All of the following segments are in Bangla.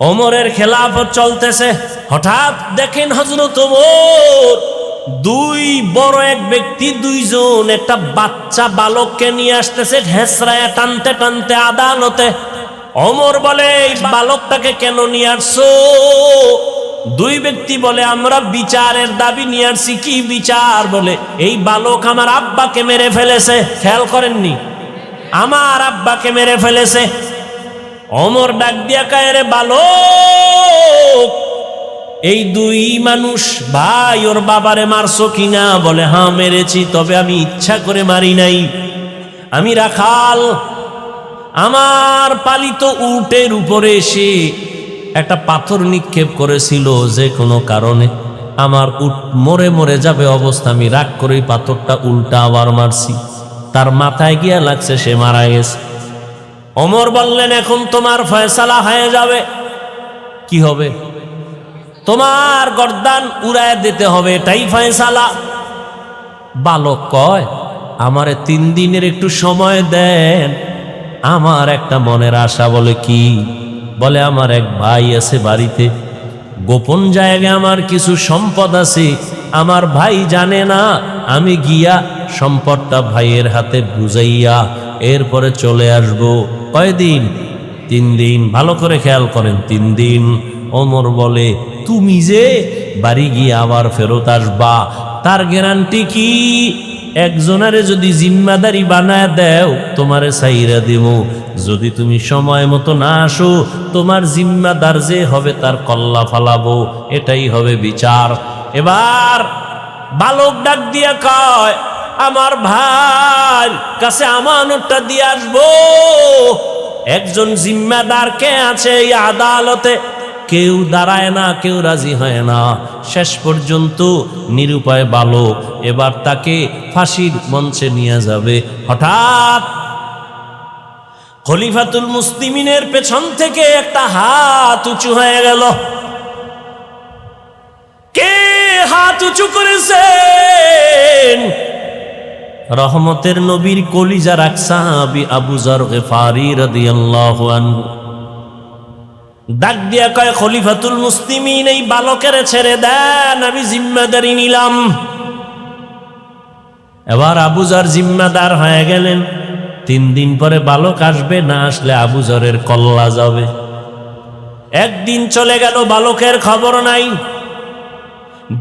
ওমরের খেলাফত চলতেছে। হঠাৎ দেখেন হযরত ওমর দুই বড় এক ব্যক্তি দুইজন একটা বাচ্চা বালককে নিয়ে আসতেছে, হেসরায় টানতে টানতে আদালতে। ওমর বলে, এই বালকটাকে কেন নিয়ে আসছো? দুই ব্যক্তি বলে, আমরা বিচারের দাবি নিয়ে আসছি। কি বিচার? বলে, এই বালক আমার আব্বাকে মেরে ফেলেছে। খেয়াল করেননি, আমার আব্বাকে মেরে ফেলেছে। ওমর ডাক দিয়া কয়, রে বালক, এই দুই মানুষ ভাই, ওর বাবারে মারছো কিনা? বলে, হ্যাঁ মেরেছি, তবে আমি ইচ্ছা করে মারি নাই। আমি রাখাল, আমার পালিত উটের উপরে এসে একটা পাথর নিক্ষেপ করেছিল, যে কোনো কারণে আমার উট মরে মরে যাবে অবস্থা, আমি রাগ করে পাথরটা উল্টা আবার মারছি, তার মাথায় গিয়া লাগছে, সে মারা গেছে। ওমর বললেন, এখন তোমার ফয়সালা হয়ে যাবে। কি হবে? তোমার গর্দান উড়ায় দিতে হবে, এটাই ফয়সালা। বালক কয়, আমারে 3 দিনের একটু সময় দেন, আমার একটা মনের আশা। বলে, কি? বলে, আমার এক ভাই আছে বাড়িতে, গোপন জায়গায় আমার কিছু সম্পদ আছে, আমার ভাই জানে না, আমি গিয়া সম্পদটা ভাইয়ের হাতে বুঝাইয়া এরপরে চলে আসব। কয়দিন? 3 দিন। ভালো করে খেয়াল করেন, 3 দিন। ওমর বলে, তুমি যে বাড়ি গিয়ে আবার ফেরত আসবা, তার গ্যারান্টি কি? একজনারে যদি জিম্মাদারি বানায় দেও, তোমারে সাইরা দিব। যদি তুমি সময় মতো না আসো, তোমার জিম্মাদার যে হবে তার কল্লা ফালাবো, এটাই হবে বিচার। এবার বালক ডাক দিয়া কয়, আমার ভাই কাছে আমানতটা দিয়ে আসবো। একজন জিম্মাদার কে আছে এই আদালতে? কেউ দাঁড়ায় না, কেউ রাজি হয় না। শেষ পর্যন্ত নিরুপায় বালক, এবার তাকে ফাঁসির মঞ্চে নিয়ে যাবে। হঠাৎ খলিফাতুল মুসলিমিনের পেছন থেকে একটা হাত উঁচু হয়ে গেল। কে হাত উঁচু করেছেন? রহমতের নবীর কলিজার এক সাহাবী আবু যর গিফারি রাদিয়াল্লাহু আনহু। ডাক দিয়া কয়, খলিফাতুল মুসলিমিন, এই বালকের ছেড়ে দেন, আমি জিম্মাদারি নিলাম। এবার আবু যর জিম্মাদার হয়ে গেলেন। 3 দিন পরে বালক আসবে, না আসলে আবু যরের কল্লা যাবে। একদিন চলে গেল, বালকের খবর নাই।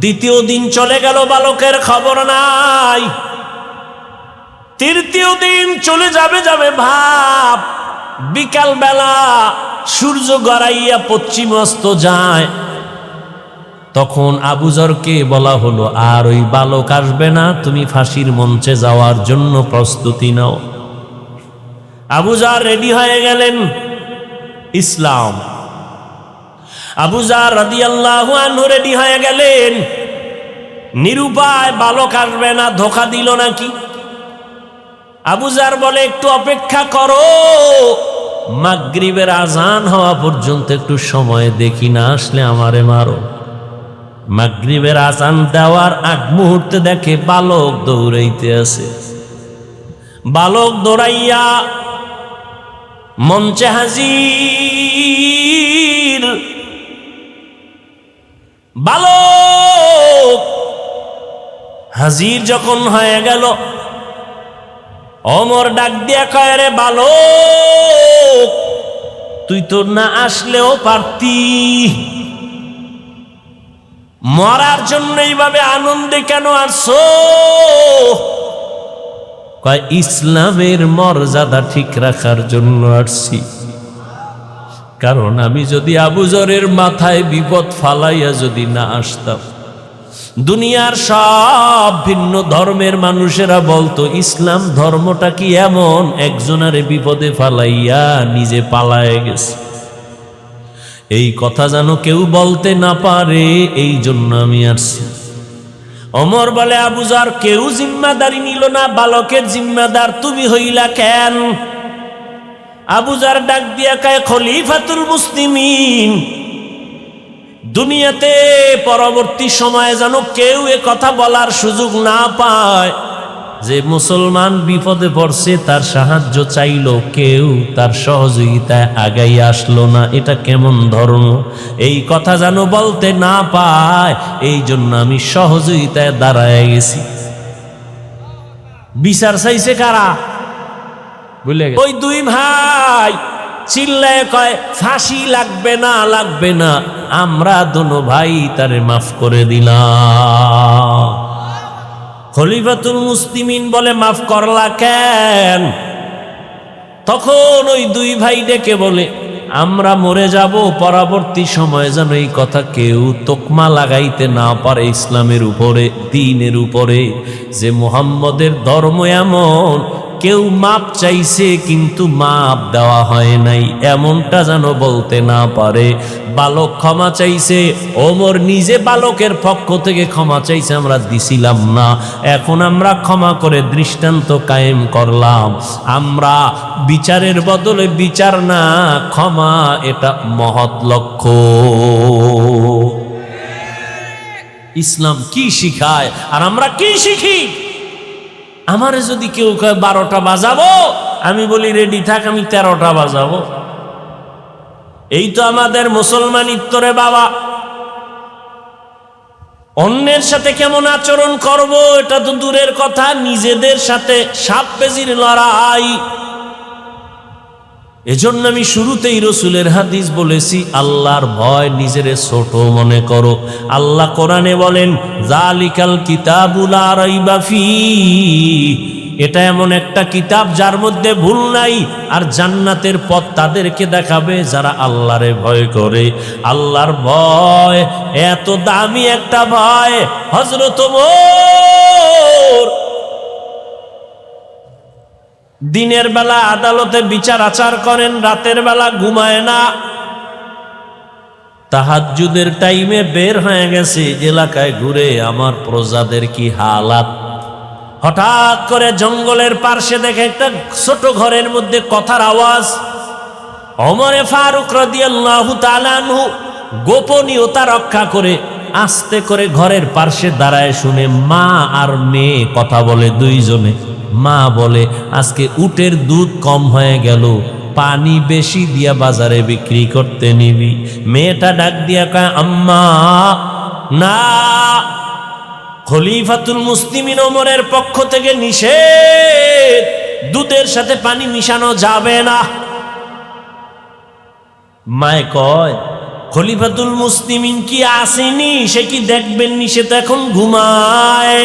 দ্বিতীয় দিন চলে গেল, বালকের খবর নাই। তৃতীয় দিন চলে যাবে ভাব, বিকাল বেলা সূর্য গড়াইয়া পশ্চিম অস্ত যায়। তখন আবু যরকে বলা হলো, আর ওই বালক আসবে না, তুমি ফাঁসির মঞ্চে যাওয়ার জন্য প্রস্তুতি নাও। আবু যর রেডি হয়ে গেলেন। ইসলাম। আবু যর রাদিয়াল্লাহু আনহু রেডি হয়ে গেলেন। নিরুপায়, বালক আসবে না, ধোঁকা দিল নাকি? আবু যর বলে, একটু অপেক্ষা করো, মাগরিবের আজান হওয়া পর্যন্ত একটু সময় দেখি, না আসলে আমারে মারো। মাগরিবের আজান দেওয়ার আগ মুহূর্তে দেখে বালক দৌড়াইতে আছে। বালক দৌড়াইয়া মঞ্চে হাজির। বালক হাজির যখন হয়ে গেল, ওমর ডাক দিয়া কয়, রে বালক, তুই তো না আসলেও পারতি, মরার জন্য এইভাবে আনন্দে কেন আসছো? কয়, ইসলামের মর্যাদা ঠিক রাখার জন্য আসছি। কারণ আমি যদি আবু যরের মাথায় বিপদ ফালাইয়া যদি না আসতাম, দুনিয়ার সব ভিন্ন ধর্মের মানুষেরা বলতো, ইসলাম ধর্মটা কি এমন, একজনারে বিপদে ফালাইয়া নিজে পালায়ে গেছে। এই কথা যেন কেউ বলতে না পারে, এই জন্য আমি আসছি। ওমর বলে, আবু যর কেউ জিম্মাদারি নিল না, বালকের জিম্মাদার তুমি হইলা কেন? আবু যর ডাক দিয়া কয়, খলিফাতুল মুসলিমিন, দুনিয়াতে পরবর্তী সময়ে যেন কেউ এ কথা বলার সুযোগ না পায়, যে মুসলমান বিপদে পড়ছে তার সাহায্য চাইলো, কেউ তার সহযোগিতায় আগাই আসলো না। এটা কেমন ধর্ম? এই কথা যেন বলতে না পায়, এই জন্য আমি সহযোগিতায় দাঁড়ায় গেছি। বিচার চাইছে কারা? বুঝলে ওই দুই ভাই চিল্লায় কয় ফাঁসি লাগবে না, লাগবে না, আমরা দোনো ভাই তারে মাফ করে দিলাম। খলিফাতুল মুসলিমিন বলে মাফ করলা কেন? তখন ওই দুই ভাই ডেকে বলে আমরা মরে যাব, পরবর্তী সময়ে যেন এই কথা কেউ তোকমা লাগাইতে না পারে ইসলামের উপরে, দ্বীনের উপরে, যে মুহাম্মদের ধর্ম এমন, কেউ মাপ চাইছে কিন্তু মাপ দেওয়া হয় নাই, এমনটা যেন বলতে না পারে। বালক ক্ষমা চাইছে, ওমর নিজে বালকের পক্ষ থেকে ক্ষমা চাইছে, আমরা দিছিলাম না, এখন আমরা ক্ষমা করে দৃষ্টান্ত কায়েম করলাম। আমরা বিচারের বদলে বিচার না, ক্ষমা, এটা মহৎ লক্ষ্য। ইসলাম কি শিখায় আর আমরা কি শিখি? আমারে যদি কেউ কয় 12টা বাজাবো, আমি বলি রেডি থাক, আমি 13টা বাজাবো। এই তো আমাদের মুসলমানিত্ব রে বাবা। অন্যের সাথে কেমন আচরণ করব এটা তো দূরের কথা, নিজেদের সাথে সাপ পেজির লড়াই। এজন্য আমি শুরুতেই রসুলের হাদিস বলেছি, আল্লাহর ভয়, নিজেরে ছোট মনে করো। আল্লাহ কোরআনে বলেন যালিকাল কিতাবু লা রাইবা ফীহ, এটা এমন একটা কিতাব যার মধ্যে ভুল নাই, আর জান্নাতের পথ তাদেরকে দেখাবে যারা আল্লাহরে ভয় করে। আল্লাহর ভয় এত দামি একটা ভয়, হযরত ওমর দিনের বেলা আদালতে বিচার আচার করেন, রাতের বেলা ঘুমায় না। তাহাজ্জুদের টাইমে বের হয়ে গেছে এলাকায় ঘুরে, আমার প্রজাদের কি হালাত। হঠাৎ করে জঙ্গলের পার্শ্বে দেখে একটা ছোট ঘরের মধ্যে কথার আওয়াজ। ওমরে ফারুক রাদিয়াল্লাহু তাআলা আনহু গোপনীয়তা রক্ষা করে আস্তে করে ঘরের পার্শ্বে দাঁড়ায়, শুনে মা আর মেয়ে কথা বলে দুইজনে। মা বলে আজকে উটের দুধ কম হয়ে গেল, পানি বেশি দিয়া বাজারে বিক্রি করতে নিবি। মেয়েটা ডাক দিয়া কয় আম্মা না, খলিফাতুল মুসলিমিন ওমরের পক্ষ থেকে নিষেধ, দুধের সাথে পানি মিশানো যাবে না। মায়ে কয় খলিফাতুল মুসলিমিন কি আসেনি, সে কি দেখবেননি, সে তো এখন ঘুমায়।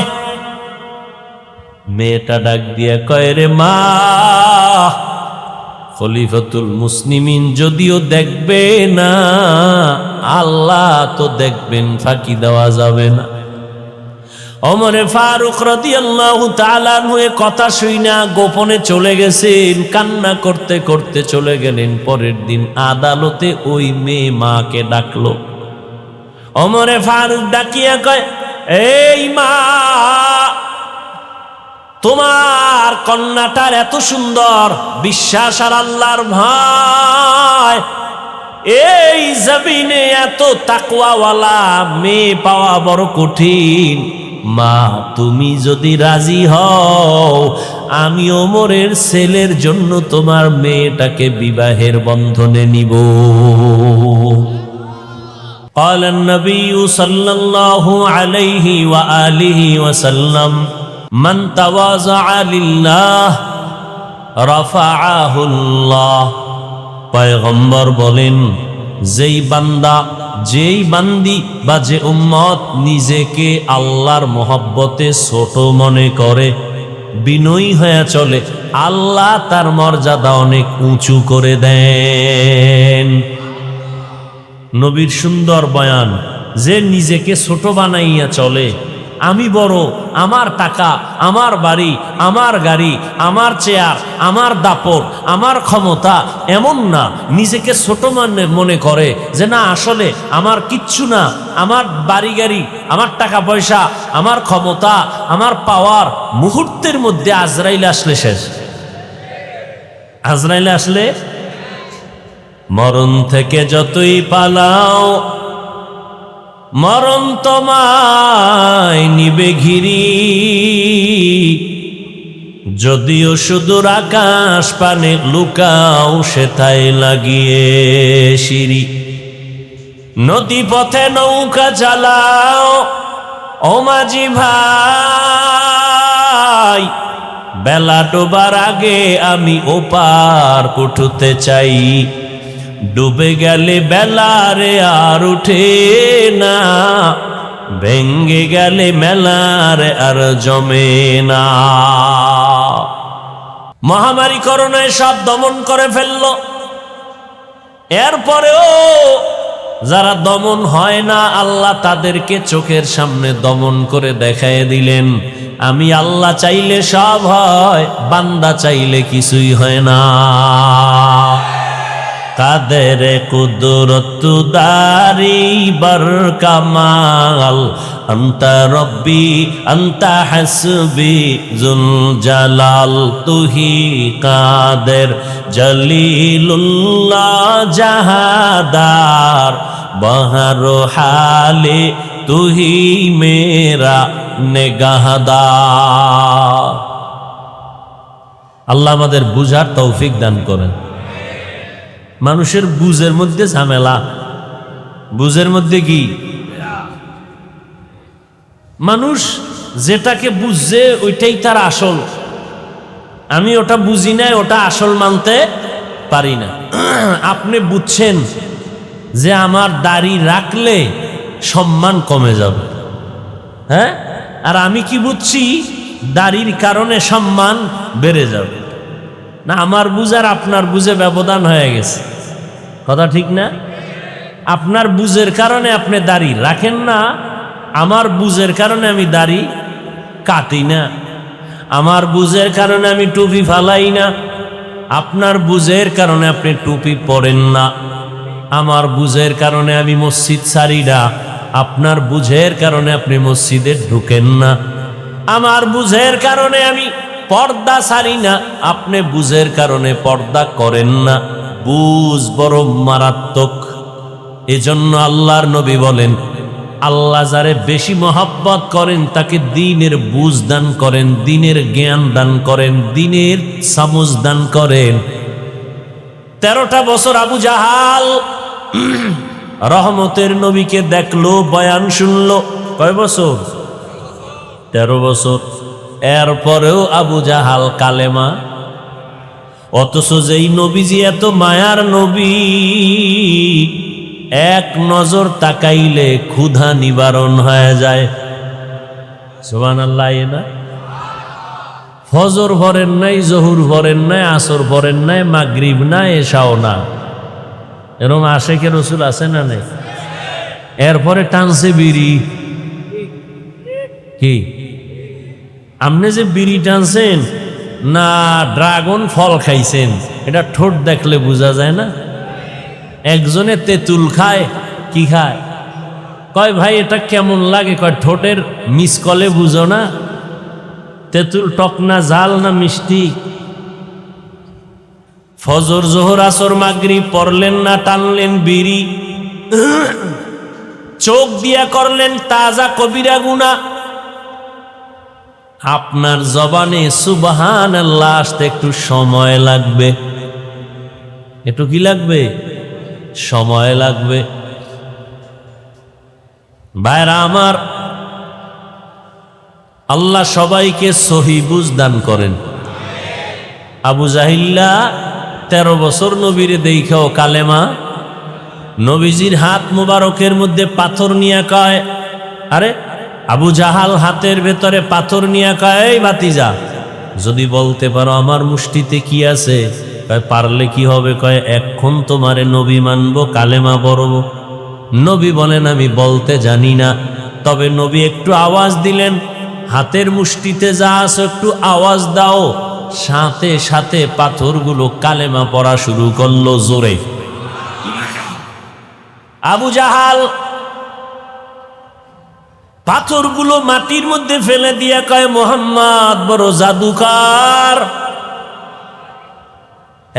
মেয়েটা ডাক দিয়া কয় রে মা, খলিফাতুল মুসলিমিন যদিও দেখবে না, আল্লাহ তো দেখবেন, ফাঁকি দেওয়া যাবে না। ওমরে ফারুক রাদিয়াল্লাহু তাআলা আনহু কথা শুইনা গোপনে চলে গেছেন, কান্না করতে করতে চলে গেলেন। পরের দিন আদালতে ওই মেয়ে মাকে ডাকলো। ওমরে ফারুক ডাকিয়া কয় এই মা, তোমার কন্যাটার এত সুন্দর বিশ্বাস আর আল্লাহর ভয়, এই জমিনে এত তাকওয়াওয়ালা মেয়ে পাওয়া বড় কঠিন। মা তুমি যদি রাজি হও, আমি ওমরের ছেলের জন্য তোমার মেয়েটাকে বিবাহের বন্ধনে নিব। قال النبي صلى الله عليه وآله وسلم من تواضع لله رفعه الله। পয়গম্বর বলেন যেই বান্দা, যেই বান্দি বা যে উম্মত নিজেকে আল্লাহর মহব্বতে ছোট মনে করে, বিনয়ী হয়ে চলে, আল্লাহ তার মর্যাদা অনেক উঁচু করে দেন। নবীর সুন্দর বয়ান, যে নিজেকে ছোট বানাইয়া চলে, আমি বড়, আমার টাকা, আমার বাড়ি, আমার গাড়ি, আমার চেয়ার, আমার দাপট, আমার ক্ষমতা, এমন না, নিজেকে ছোট মনে করে যে না আসলে আমার কিচ্ছু না, আমার বাড়ি গাড়ি, আমার টাকা পয়সা, আমার ক্ষমতা, আমার পাওয়ার, মুহূর্তের মধ্যে আজরাইল আসলে শেষ। আজরাইল আসলে মরণ থেকে যতই পালাও, মরণ তোমায় নিবে ঘিরি। যদিও সুদূর আকাশ পানে লুকাও সেথায় লাগিয়ে সিঁড়ি, নদী পথে নৌকা চালাও ও মাঝি ভাই, বেলা ডোবার আগে আমি ওপার উঠতে চাই, ডুবে গেলে বেলারে আর উঠে না, ভেঙ্গে গেলে মেলার আর জমে না। মহামারী করোনায় সব দমন করে ফেলল, এরপরেও যারা দমন হয় না আল্লাহ তাদেরকে চোখের সামনে দমন করে দেখায় দিলেন। আমি আল্লাহ চাইলে সব হয়, বান্দা চাইলে কিছুই হয় না। কাদের কুদরত দারি বার কামাল, আন্তা রব্বি আন্তা হাসবি জুল জালাল, তুহি কাদের জলিলুল্লাহ জাহাদার, বহর হালে তুহি মেরা নেগাহদার। আল্লাহ আমাদের বুঝার তৌফিক দান করেন। মানুষের বুঝের মধ্যে ঝামেলা, বুঝের মধ্যে কি মানুষ যেটাকে বুঝছে ওইটাই তার আসল। আমি ওটা বুঝি না, ওটা আসল মানতে পারি না। আপনি বুঝছেন যে আমার দাড়ি রাখলে সম্মান কমে যাবে, হ্যাঁ, আর আমি কি বুঝছি দাড়ির কারণে সম্মান বেড়ে যাবে। না, আমার বুঝার আপনার বুঝে ব্যবধান হয়ে গেছে, কথা ঠিক না? আপনার বুঝের কারণে আপনি দাড়ি রাখেন না, আমার বুঝের কারণে আমি দাড়ি কাটি না, আমার বুঝের কারণে আমি টুপি ফালাই না, আপনার বুঝের কারণে আপনি টুপি পরেন না, আমার বুঝের কারণে আমি মসজিদ ছাড়ি না, আপনার বুঝের কারণে আপনি মসজিদে ঢুকেন না, আমার বুঝের কারণে আমি পর্দা ছাড়ি না, আপনি বুঝের কারণে পর্দা করেন না। বুঝ বড় মারাত্মক। এজন্য আল্লাহর নবী বলেন, আল্লাহ যারে বেশি মহব্বত করেন তাকে দ্বীনের বুঝ দান করেন, দ্বীনের জ্ঞান দান করেন, দ্বীনের সামুজ দান করেন। 13টা বছর আবু জাহাল রহমতের নবীকে দেখলো, বয়ান শুনলো। কয় বছর? 13 বছর। এরপরেও আবু জাহাল কালেমা। অথচ যেই নবীজি এত মায়ার নবী, এক নজর তাকাইলে ক্ষুধা নিবারণ হয়ে যায়। সুবহানাল্লাহ। না ফজর ভরেন নাই, জহুর ভরেন নাই, আসর ভরেন নাই, মাগরিব না, এশাও না, এরকম আশেকে রসুল আছে না নাই? এরপরে টানছে বিড়ি। কি আপনি যে বিড়ি টানছেন না ড্রাগন ফল খাইছেন, এটা ঠোঁট দেখলে বোঝা যায় না? একজনে তেঁতুল খায়, কি খায়? কয় ভাই এটা কেমন লাগে? কয় ঠোঁটের মিস কলে বুঝো না? তেঁতুল টক না, ঝাল না মিষ্টি? ফজর জোহর আসর মাগরিব পড়লেন না, টানলেন বিড়ি, চোখ দিয়া করলেন তাজা কবিরা গুনাহ। আপনার জবানে সুবহানাল্লাহ আসতে একটু সময় লাগবে। একটু কি লাগবে? সময় লাগবে। ভাইরা আমার, আল্লাহ সবাইকে সহি বুঝ দান করেন। আবু জাহিল্লা 13 বছর নবীরে দেখাও কালেমা। নবীজির হাত মুবারকের মধ্যে পাথর নিয়ে কয়, আরে আবু জাহাল হাতের ভেতরে পাথর নিয়ে কয়, এই ভাতিজা যদি বলতে পারো আমার মুষ্টিতে কি আছে? কয় পারলে কি হবে? কয় এখন তোমারে নবী মানবো, কালেমা পড়বো। নবী বলেন আমি বলতে জানি না। তবে নবী একটু আওয়াজ দিলেন, হাতের মুষ্টিতে যা আছে একটু আওয়াজ দাও। সাথে সাথে পাথরগুলো কালেমা পড়া শুরু করলো জোরে। আবু জাহাল পাথরগুলো মাটির মধ্যে ফেলে দিয়া কয়, মোহাম্মদ বড় জাদুকার।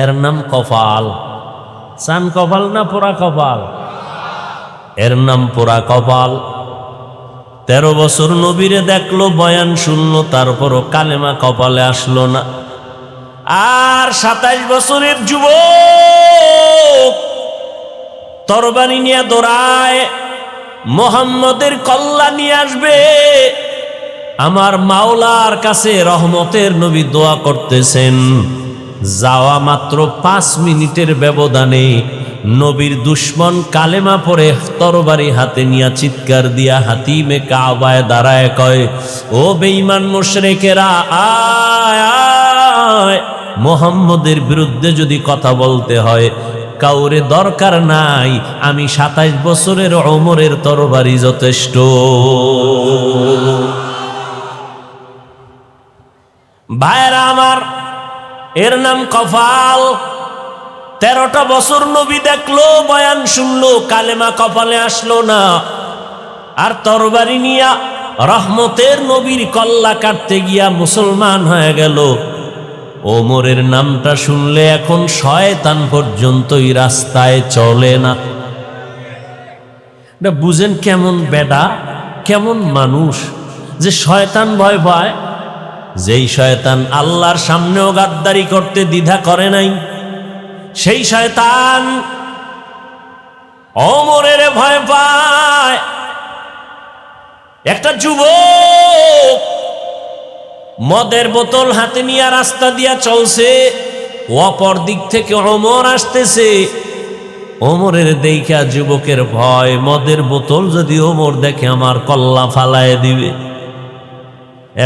এর নাম কপাল। চান কপাল না পোড়া কপাল? এর নাম পোড়া কপাল। 13 বছর নবীরে দেখলো, বয়ান শুনলো, তারপরও কালেমা কপালে আসলো না। আর 27 বছরের যুবক তরবারি নিয়ে দৌড়ায়, মুহাম্মদের কল্লা নিয়ে আসবে। আমার মাওলার কাছে রহমতের নবী দোয়া করতেছেন। যাওয়া মাত্র 5 মিনিটের ব্যবধানে নবীর দুশ্মন কালেমা পড়ে তরবারি হাতে নিয়ে চিৎকার দিয়া হাতিমে কাবায় দাঁড়ায় কয়, ও বেঈমান মুশরিকেরা, আয় আয়, মুহাম্মদের বিরুদ্ধে যদি কথা বলতে হয় কাউরে দরকার নাই, আমি 27 বছরের ওমরের তরবারি যথেষ্ট। ভাইরা আমার, এর নাম কপাল। 13টা বছর নবী দেখলো, বয়ান শুনলো, কালেমা কপালে আসলো না। আর তরবারি নিয়া রহমতের নবীর কল্লা কাটতে গিয়া মুসলমান হয়ে গেল। ওমরের নামটা শুনলে এখন শয়তান পর্যন্তই রাস্তায় চলে না। এটা বুঝেন কেমন বেডা, কেমন মানুষ যে শয়তান ভয় পায়। যেই শয়তান আল্লাহর সামনেও গাদ্দারি করতে দ্বিধা করে নাই, সেই শয়তান ওমরের ভয় পায়। একটা যুবক মদের বোতল হাতে নিয়ে রাস্তা দিয়া চলছে, অপর দিক থেকে ওমর আসতেছে। ওমরের দেখা যুবকের ভয়, মদের বোতল যদি ওমর দেখে আমার কল্লা ফালায় দিবে।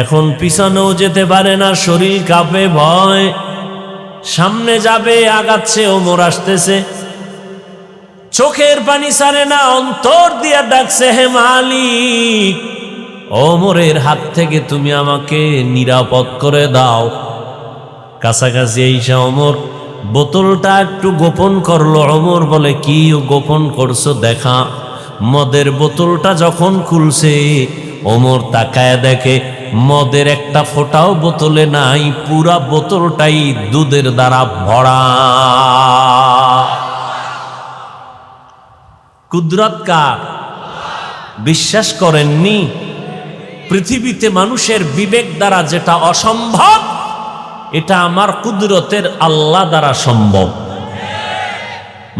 এখন পিছনেও যেতে পারে না, শরীর কাঁপে, ভয়। সামনে যাবে, আগাচ্ছে, ওমর আসতেছে। চোখের পানি ছাড়ে না, অন্তর দিয়া ডাকছে, হে মালিক, ওমরের হাত থেকে তুমি আমাকে নিরাপদ করে দাও। কাছাকাছি এসে ওমর বোতলটা একটু গোপন করলো। ওমর বলে, কি গোপন করছো দেখা। মদের বোতলটা যখন খুলছে, ওমর তাকায় দেখে মদের একটা ফোঁটাও বোতলে নাই, পুরা বোতলটাই দুধের দ্বারা ভরা। কুদরত কার? বিশ্বাস করেননি? পৃথিবীতে মানুষের বিবেক দ্বারা যেটা অসম্ভব, এটা আমার কুদরতের আল্লাহ দ্বারা সম্ভব।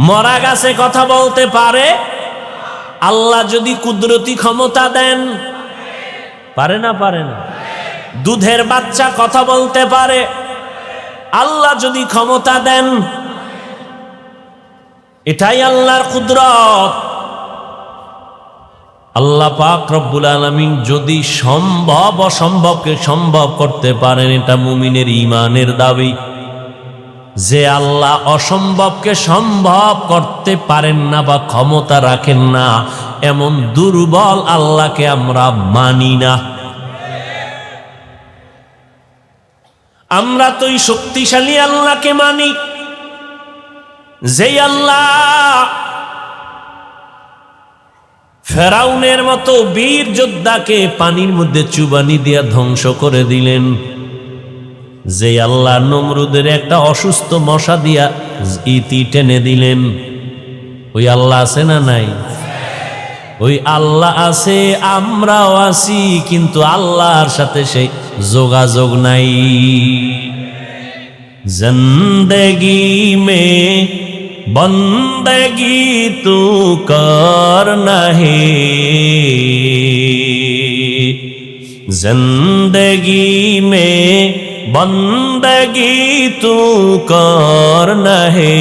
মরা গাছে কথা বলতে পারে, আল্লাহ যদি কুদরতি ক্ষমতা দেন। পারে না? পারে না? দুধের বাচ্চা কথা বলতে পারে, আল্লাহ যদি ক্ষমতা দেন। এটাই আল্লাহর কুদরত। আল্লাহ পাক রব্বুল আলামিন যদি সম্ভব অসম্ভবকে সম্ভব করতে পারেন, এটা মুমিনের ঈমানের দাবি। যে আল্লাহ অসম্ভবকে সম্ভব করতে পারেন না বা ক্ষমতা রাখেন না, এমন দুর্বল আল্লাহকে আমরা মানি না। আমরা তো এই শক্তিশালী আল্লাহকে মানি, যেই আল্লাহ ফেরাউনের মতো বীর যোদ্ধাকে পানির মধ্যে চুবানি দিয়া ধ্বংস করে দিলেন। যে আল্লাহ নমরুদের একটা অসুস্থ মশা দিয়া ইতি টেনে দিলেন। ওই আল্লাহ আছে না নাই? ওই আল্লাহ আছে, আমরাও আছি, কিন্তু আল্লাহর সাথে সেই যোগাযোগ নাই। জিন্দেগি মে বন্দগি তু করনা হে, জিন্দেগি মে বন্দগি তু করনা হে,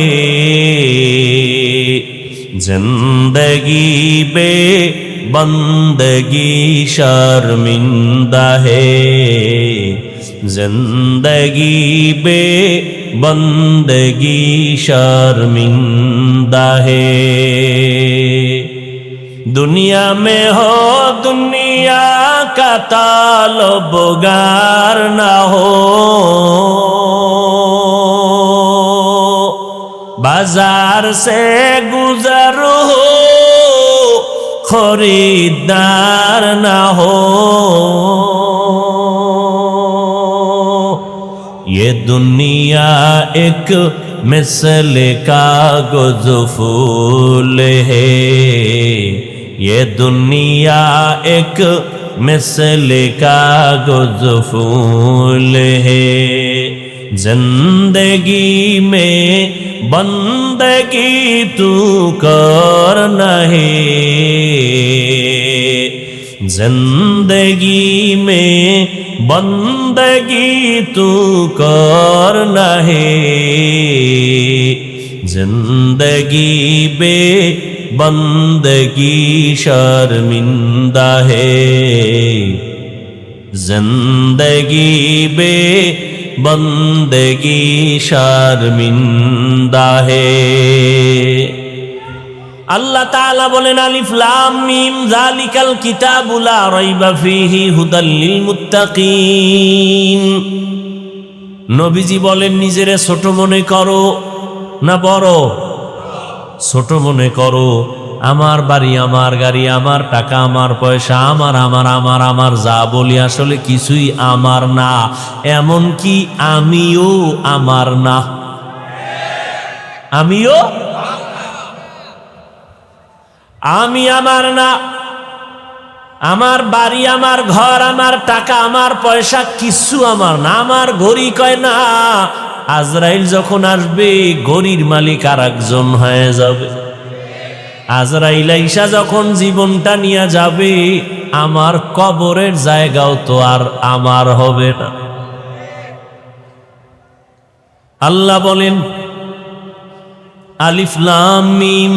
जिंदगी बे बंदगी शर्मिंदा है, जिंदगी बे बंदगी शर्मिंदा है। दुनिया में हो दुनिया का ताल्लुगार ना हो, बाजार से गुजर हो खरीदार ना हो। ये दुनिया एक मिसल कागज फूल है, ये दुनिया एक मिसल कागज फूल है, जिंदगी में बंदगी तू करना है, जिंदगी में बंदगी तू करना है, जिंदगी बे बंदगी शर्मिंदा है, जिंदगी बे बंदगी शर्मिंदा है। আল্লাহ তাআলা বলেন আলিফ লাম মিম যালিকাল কিতাবু লা রাইবা ফীহি হুদাল লিল মুত্তাকিন। নবীজি বলেন নিজেরে ছোট মনে করো না বড়? ছোট মনে করো। আমার বাড়ি, আমার গাড়ি, আমার টাকা, আমার পয়সা, আমার আমার আমার আমার যা বলি আসলে কিছুই আমার না, এমন কি আমিও আমার না। আমিও আমি আমার না। আমার বাড়ি, আমার ঘর, আমার টাকা, আমার পয়সা কিছু আমার না। আমার ঘড়ি কয় না আজরাইল যখন আসবে ঘড়ির মালিক আর একজন হয়ে যাবে। আজরাইল আইসা যখন জীবনটা নিয়ে যাবে আমার কবরের জায়গাও তো আর আমার হবে না। আল্লাহ বলেন আলিফ লাম মিম,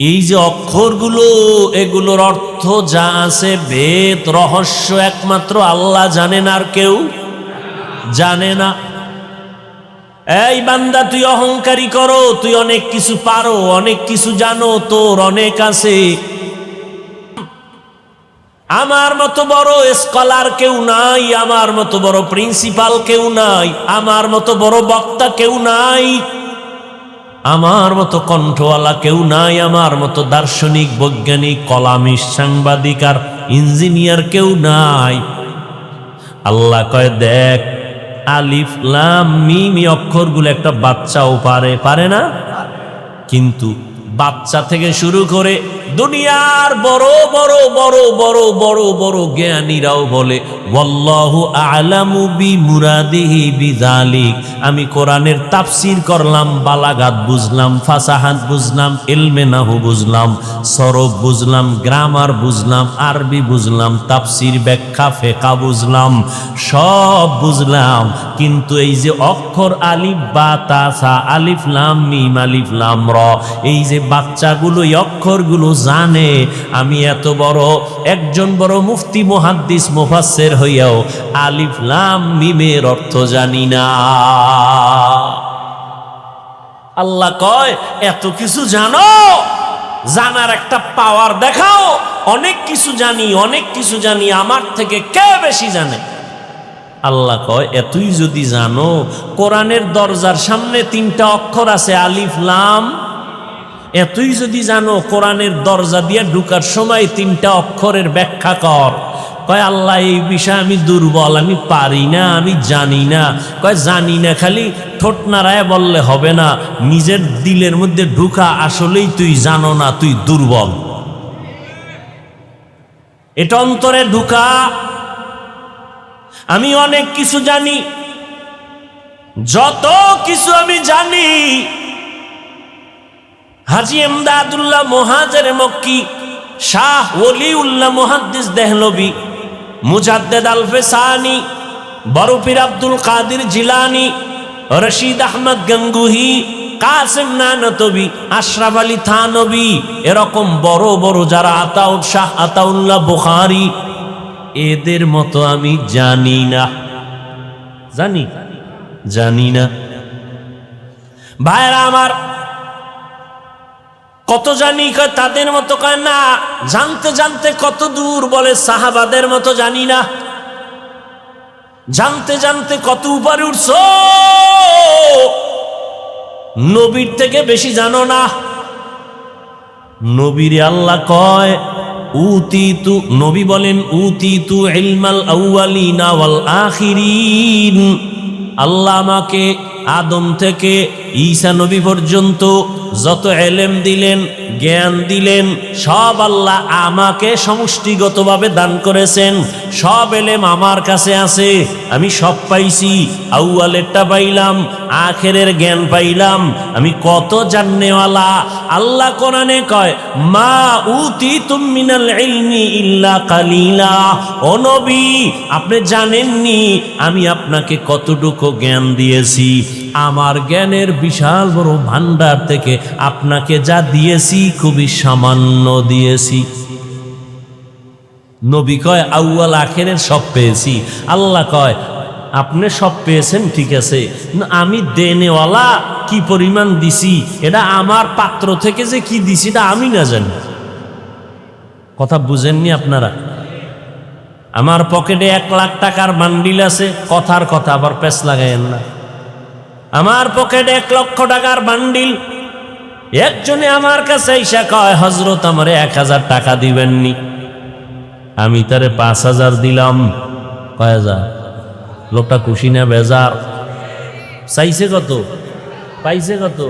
এই যে অক্ষরগুলো এগুলোর অর্থ যা আছে ভেদ রহস্য একমাত্র আল্লাহ জানেন, আর কেউ জানে না। এই বান্দা তুই অহংকারী করো, তুই অনেক কিছু পারো, অনেক কিছু জানো, তোর অনেক আছে। আমার মতো বড় স্কলার কেউ নাই, আমার মতো বড় প্রিন্সিপাল কেউ নাই, আমার মতো বড় বক্তা কেউ নাই, আমার মতো কণ্ঠওয়ালা কেউ নাই, আমার মতো দার্শনিক, বৈজ্ঞানিক, কলামিস্ট, সাংবাদিক আর ইঞ্জিনিয়ার কেউ নাই। আল্লাহ কয় দেখ আলিফ লাম মিম অক্ষরগুলো একটা বাচ্চাও পারে না? কিন্তু বাচ্চা থেকে শুরু করে দুনিয়ার বড় বড় বড় বড় বড় বড় জ্ঞানীরাও বলে ওয়াল্লাহু আ'লামু বিমুরাদিহি বিযালিক। আমি কোরআনের তাফসীর করলাম, বালাগাত বুঝলাম, ফাসাহাত বুঝলাম, ইলমে নাহু বুঝলাম, সরফ বুঝলাম, গ্রামার বুঝলাম, আরবি বুঝলাম, তাফসীর ব্যাখ্যা ফিকহ বুঝলাম, সব বুঝলাম। কিন্তু এই যে অক্ষর আলিফ বা তা সা, আলিফ লাম মিম, আলিফ লাম র, এই যে বাচ্চাগুলো এই অক্ষরগুলো জানে, আমি এত বড় একজন বড় মুফতি, মুহাদ্দিস, মুফাসসির হইয়াও আলিফ লাম মিমের অর্থ জানি না। আল্লাহ কয় এত কিছু জানো, জানার একটা পাওয়ার দেখাও। অনেক কিছু জানি, অনেক কিছু জানি, আমার থেকে কে বেশি জানে? আল্লাহ কয় এতই যদি জানো, কোরআনের দরজার সামনে 3টা অক্ষর আছে আলিফ লাম। এতই যদি জানো, কোরআনের দরজা দিয়ে ঢুকার সময় 3টা অক্ষরের ব্যাখ্যা কর। কয় আল্লাহ এই বিষয়ে আমি দুর্বল, আমি পারি না, আমি জানি না। কয় জানি না খালি ঠোঁট নাড়ায় বললে হবে না, নিজের দিলের মধ্যে ঢুকা আসলেই তুই জানো না, তুই দুর্বল। এটা অন্তরে ঢুকা। আমি অনেক কিছু জানি, যত কিছু আমি জানি হাজী ইমদাদুল্লাহ মুহাজির মক্কি, শাহ ওলিউল্লাহ মুহাদ্দিস দেহলভী, মুজাদ্দিদ আল ফিসানি, বড় পীর আব্দুল কাদের জিলানী, রশিদ আহমদ গঙ্গুহি, কাসিম নানতবী, আশরাফ আলী থানবী, এরকম বড় বড় যারা, আতাউল শাহ আতাউল্লাহ বুখারী, এদের মতো আমি জানি না। জানি না। ভাইরা আমার, কত জানি কয় তাদের মতো কয় না, জানতে জানতে কত দূর, বলে সাহাবাদের মতো জানি না। জানতে জানতে কত উপরে উঠছো, নবীর থেকে বেশি জানো না। নবীরে আল্লাহ কয় উতিতু, নবী বলেন উতিতু ইলমাল আউয়ালিনা ওয়াল আখিরিন। আল্লাহ আমাকে আদম থেকে ঈসা নবী পর্যন্ত যত এলেম দিলেন, জ্ঞান দিলেন, সব আল্লাহ আমাকে সমষ্টিগতভাবে দান করেছেন। সব এলেম আমার কাছে আছে, আমি সব পাইছি। আউয়ালেরটা পাইলাম, আখেরের জ্ঞান পাইলাম। আমি কত জাননেওয়ালা। আল্লাহ কোরআনে কয়, মা উতিতুম মিনাল ইলমি ইল্লা কালিলা। ও নবী, আপনি জানেননি আমি আপনাকে কতটুকু জ্ঞান দিয়েছি। আমার জ্ঞানের বিশাল বড় ভান্ডার থেকে আপনাকে যা দিয়েছি খুবই সামান্য দিয়েছি। নবী কয় আউয়াল আখেরের সব পেয়েছি। আল্লাহ কয় আপনি সব পেয়েছেন ঠিক আছে, আমি দেনেওয়ালা কি পরিমাণ দিছি এটা আমার পাত্র থেকে যে কি দিছি এটা আমি না জানি। কথা বুঝেননি আপনারা? আমার পকেটে 1 লাখ টাকার বান্ডিল আছে, কথার কথা আবার পেছ লাগাইয়েন না। আমার পকেটে 1 লক্ষ টাকার বান্ডিল। একজনে আমার কাছে এসে কয় হযরত আমারে 1000 টাকা দিবেননি। আমি তারে 5000 দিলাম। কয় হাজার? লোকটা খুশি না বেজার? চাইছে কত? পাইছে কত?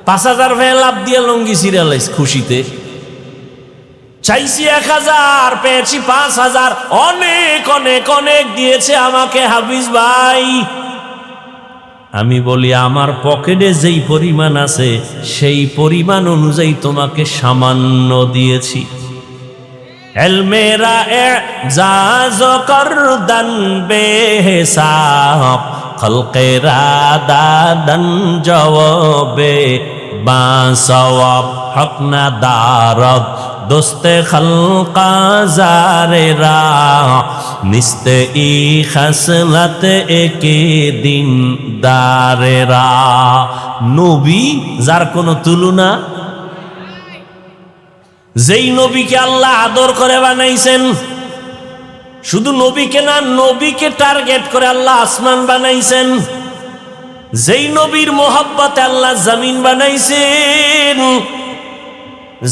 5000 ভয়ে লাভ দিয়ে লঙ্গি সিরিয়ালাইজ খুশিতে। চাইছি 1000, পেয়েছি 5000। অনেক অনেক অনেক দিয়েছে আমাকে হাফিজ ভাই। আমি বলি আমার পকেটে যেই পরিমাণ আছে সেই পরিমাণ অনুযায়ী তোমাকে সামান্য দিয়েছি। এলমেরা এজাজ করদান বেহিসাব, খলকেরা দাদান জওয়াবে বাসওয়াব, হক না দারদ দোস্তে খলকা জারেরা, নিস্তে ই খাসলাত একে দিন দারেরা। নবী যার কোনো তুলনা, যেই নবীকে আল্লাহ আদর করে বানাইছেন, শুধু নবীকে না, নবীকে টার্গেট করে আল্লাহ আসমান বানাইছেন। যেই নবীর মোহাব্বতে আল্লাহ জমিন বানাইছেন,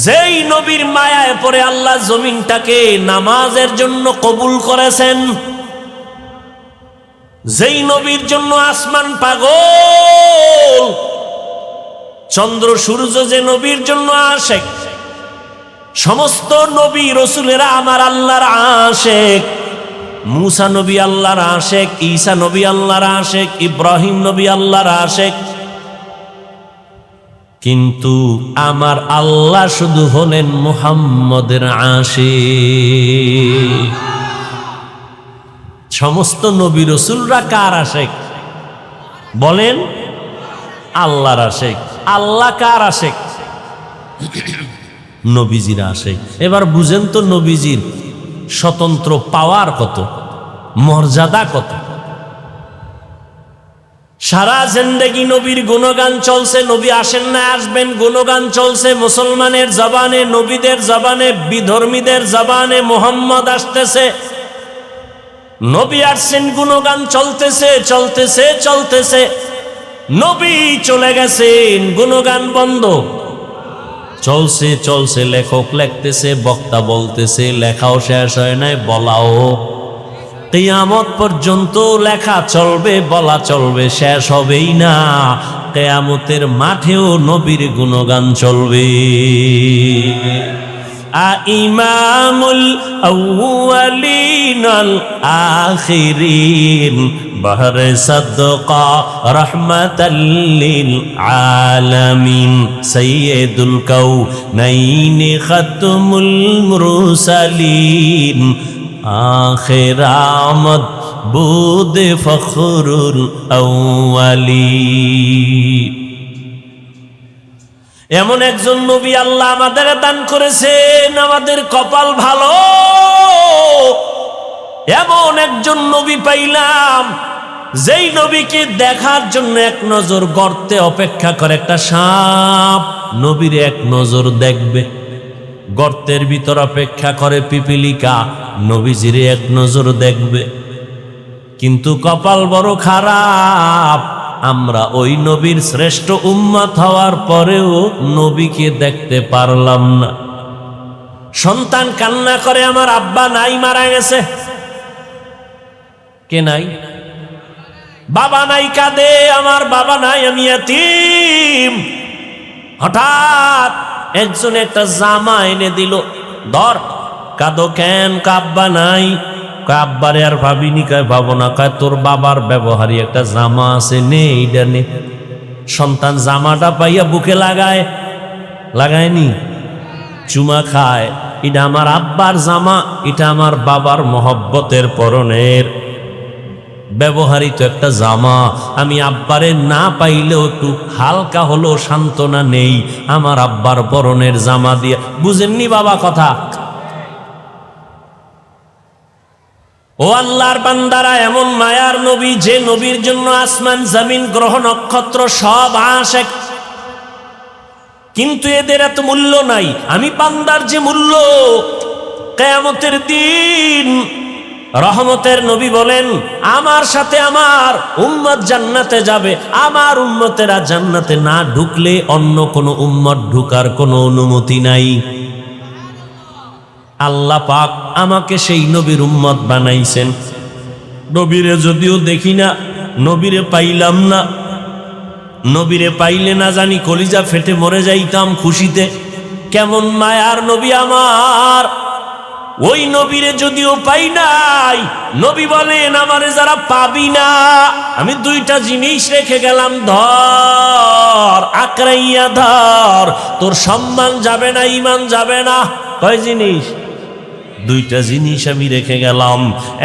যেই নবীর মায়ায় পড়ে আল্লাহ জমিনটাকে নামাজের জন্য কবুল করেছেন, যেই নবীর জন্য আসমান পাগল, চন্দ্র সূর্য যে নবীর জন্য আশেক, সমস্ত নবী রসুলেরা আমার আল্লাহর আশেক। মুসা নবী আল্লাহর আশেক, ঈসা নবী আল্লাহর আশেক, ইব্রাহিম নবী আল্লাহর আশেক। কিন্তু আমার আল্লাহ শুধু হলেন মুহাম্মদের আশেক। সমস্ত নবী রসুলরা কার আশেক বলেন? আল্লাহর আশেক। আল্লাহ কার আশেক? নবীজির আশেক। এবার বুঝেন তো নবীজির স্বতন্ত্র পাওয়ার কত, মর্যাদা কত। সারা জিন্দেগি নবীর গুণগান চলছে। নবী আসেন না আসবেন, গুণগান চলছে মুসলমানের জবানে, নবীদের জবানে, বিধর্মীদের জবানে মুহাম্মদ আসতেছে। নবী আসছেন, গুণগান চলতেছে চলতেছে চলতেছে। নবী চলে গেছেন, গুণগান বন্ধ। চলছে চলছে, লেখক লিখতেছে, বক্তা বলতেছে, লেখাও শেষ হয় নাই, বলাও। কিয়ামত পর্যন্ত লেখা চলবে, বলা চলবে, শেষ হবেই না। কিয়ামতের মাঠেও নবীর গুণগান চলবে। ইমামুল আউয়ালিন আল আখিরিন, বহরে সাদকা রহমাতাল লিল আলামিন, সাইয়্যিদুল কাউনাইন খাতমুল মুরসালিন, আখির আমদ বুদে ফখরুল আউয়ালিন। এমন একজন নবী আল্লাহ আমাদের দান করেছেন, আমাদের কপাল ভালো। এমন একজন নবী পাইলাম, যেই নবীকে দেখার জন্য এক নজর গর্তে অপেক্ষা করে একটা সাপ, নবীর এক নজর দেখবে। গর্তের ভিতর অপেক্ষা করে পিপিলিকা, নবীজির এক নজর দেখবে। কিন্তু কপাল বড় খারাপ, আমরা ওই নবীর শ্রেষ্ঠ উম্মত হওয়ার পরেও নবীকে দেখতে পারলাম না। সন্তান কান্না করে আমার আব্বা নাই, মারা গেছে। কে নাই? বাবা নাই, কাঁদে আমার বাবা নাই, আমি এতিম। হঠাৎ একজন একটা জামা এনে দিল, ধর। কাঁদো কেন? আব্বা নাই। আব্বারে আর ভাবিনি। কয় ভাবো না। কয় তোর বাবার ব্যবহারী একটা জামা আছে, নে এইটা নে। সন্তান জামাটা পাইয়া বুকে লাগায়, লাগায়নি, চুমা খায়। এটা আমার আব্বার জামা, এটা আমার বাবার মহব্বতের পরনের ব্যবহারিত একটা জামা। আমি আব্বারে না পাইলেও একটু হালকা হলো সান্ত্বনা নেই আমার আব্বার পরনের জামা দিয়ে। বুঝেননি বাবা কথা? ও আল্লাহর বান্দারা, এমন মায়ার নবী, যে নবীর জন্য আসমান জমিন গ্রহ নক্ষত্র সব আশেক, কিন্তু এদের এত মূল্য নাই। আমি বান্দার যে মূল্য, কিয়ামতের দিন রহমতের নবী বলেন, আমার সাথে আমার উম্মত জান্নাতে যাবে। আমার উম্মতেরা জান্নাতে না ঢুকলে অন্য কোনো উম্মত ঢুকার কোনো অনুমতি নাই। আল্লাহ পাক আমাকে সেই নবীর উম্মত বানাইছেন। নবীরে যদিও দেখি না, নবীরে পাইলাম না, নবীরে পাইলে না জানি কলিজা ফেটে মরে যাইতাম খুশিতে। কেমন মায়ার নবী আমার! ওই নবীরে যদিও পাই নাই, নবী বলেন আমারে যারা পাবি না, আমি দুইটা জিনিস রেখে গেলাম, ধর, আকড়াইয়া ধর, তোর সম্মান যাবে না, ঈমান যাবে না। কয় জিনিস? দুইটা জিনিস আমি রেখে গেলাম।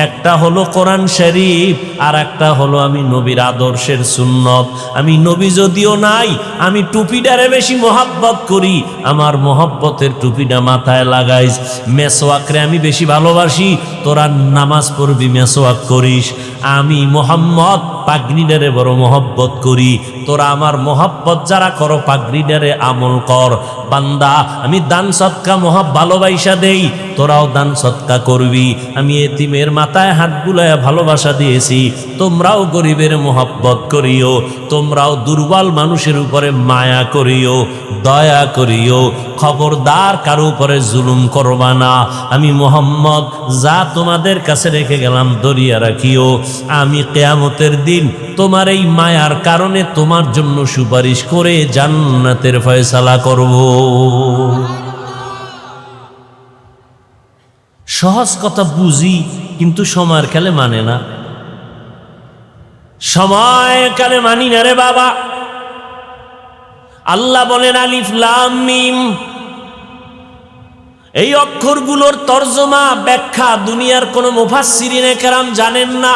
একটা হলো কোরআন শরীফ, আর একটা হলো আমি নবীর আদর্শের সুন্নত। আমি নবী যদিও নাই, আমি টুপিটারে বেশি মহাব্বত করি। আমার মহাব্বতের টুপিটা মাথায় লাগাইস। মেসওয়াকরে আমি বেশি ভালোবাসি, তোরা নামাজ পড়বি মেসওয়াক করিস। আমি মোহাম্মদ পাগড়িটারে বড় মহব্বত করি, তোরা আমার মহব্বত যারা করো পাগড়িটারে আমল কর। বান্দা, আমি দান সদকা ভালোবাসা দেই, তোরাও দান সদকা করবি। আমি এতিমের মাথায় হাত বুলায় ভালোবাসা দিয়েছি, তোমরাও গরিবের মহব্বত করিও, তোমরাও দুর্বল মানুষের উপরে মায়া করিও, দয়া করিও। খবরদার কারো উপরে জুলুম করবা না। আমি মোহাম্মদ যা তোমাদের কাছে রেখে গেলাম দরিয়া রাখিও। আমি কিয়ামতের দিন তোমার এই মায়ার কারণে তোমার জন্য সুপারিশ করে জান্নাতের ফয়সালা করব। সহজ কথা বুঝি, কিন্তু সময়ের কালে মানে না। সময় কালে মানি না রে বাবা। আল্লাহ বলেন আলিফ লাম মিম, এই অক্ষরগুলোর তর্জমা ব্যাখ্যা দুনিয়ার কোন মুফাসসিরিনে কেরাম জানেন না।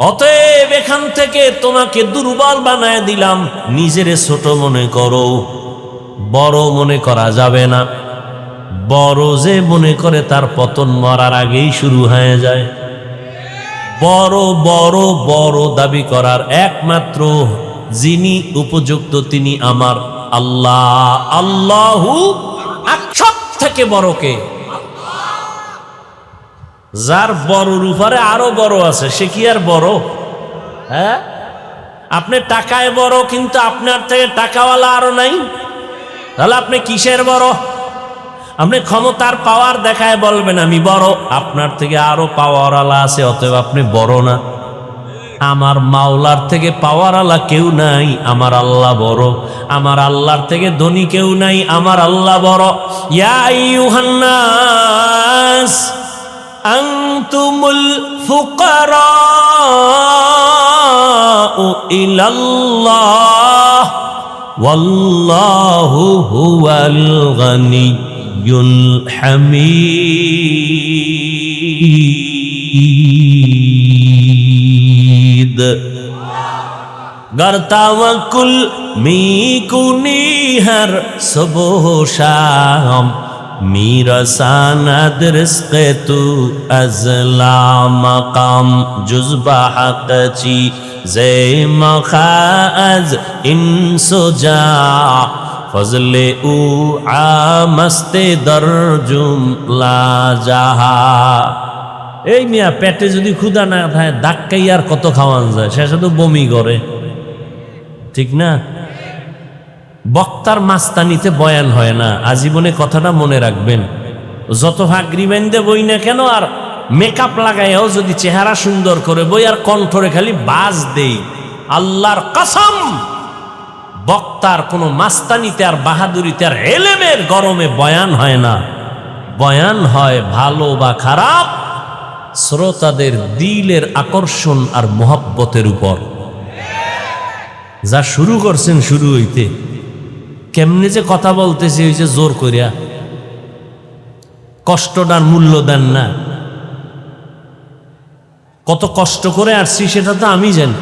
অতএব এখান থেকে তোমাকে দুর্বল বানায় দিলাম। নিজেরে ছোট মনে করো, বড় মনে করা যাবে না। বড় যে মনে করে তার পতন মরার আগেই শুরু হয়ে যায়। বড় বড় বড় দাবি করার একমাত্র যিনি উপযুক্ত তিনি আমার আল্লাহ। আল্লাহু সব থেকে বড়কে, যার বড়র উপরে আরো বড় আছে, সে কি আর বড়? হ্যাঁ, আপনি টাকায় বড়, কিন্তু আপনার থেকে টাকাওয়ালা আরো নাই, তাহলে আপনি কিসের বড়? আপনি ক্ষমতার পাওয়ার দেখায় বলবেন আমি বড়, আপনার থেকে আরো পাওয়ারওয়ালা আছে, অতএব আপনি বড় না। আমার মাওলার থেকে পাওয়ারওয়ালা কেউ নাই, আমার আল্লাহ বড়। আমার আল্লাহর থেকে ধনী কেউ নাই, আমার আল্লাহ বড়। ইয়া আইয়ুহান নাস আনতুমুল ফুকারাউ ইলাল্লাহ ওয়াল্লাহু হুয়াল গনিয়্যুল হামিদ। गर तवक्कुल मीकुनी हर सुबह शाम मीरा सानद रिज़्क़ तू अज़ला मकाम जुज़्बा हक़ची ज़े मखाज़ इंसुजा फज़ले उ आमस्ते दरजुम ला जहा। এই মিয়া পেটে যদি ক্ষুধা না থাকে, ধাক্কাই আর কত খাওয়ান যায়, শেষে তো বমি করে, ঠিক না? বক্তার মাস্তানিতে বয়ান হয় না। আজীবনে কথাটা মনে রাখবেন, যত ভাগরি বেঁধে বই না কেন আর মেকআপ লাগাইও যদি চেহারা সুন্দর করে বই আর কণ্ঠরে খালি বাজ দেই, আল্লাহর কসম বক্তার কোনো মাস্তানিতে আর বাহাদুরিতে আর এলেমের গরমে বয়ান হয় না। বয়ান হয় ভালো বা খারাপ শ্রোতাদের দিলের আকর্ষণ আর মোহাব্বতের উপর। যা শুরু করছেন শুরু হইতে কেমনে যে কথা বলতেছে ওই যে জোর করিয়া, কষ্টটার মূল্য দেন না। কত কষ্ট করে আসছি সেটা তো আমি জানি।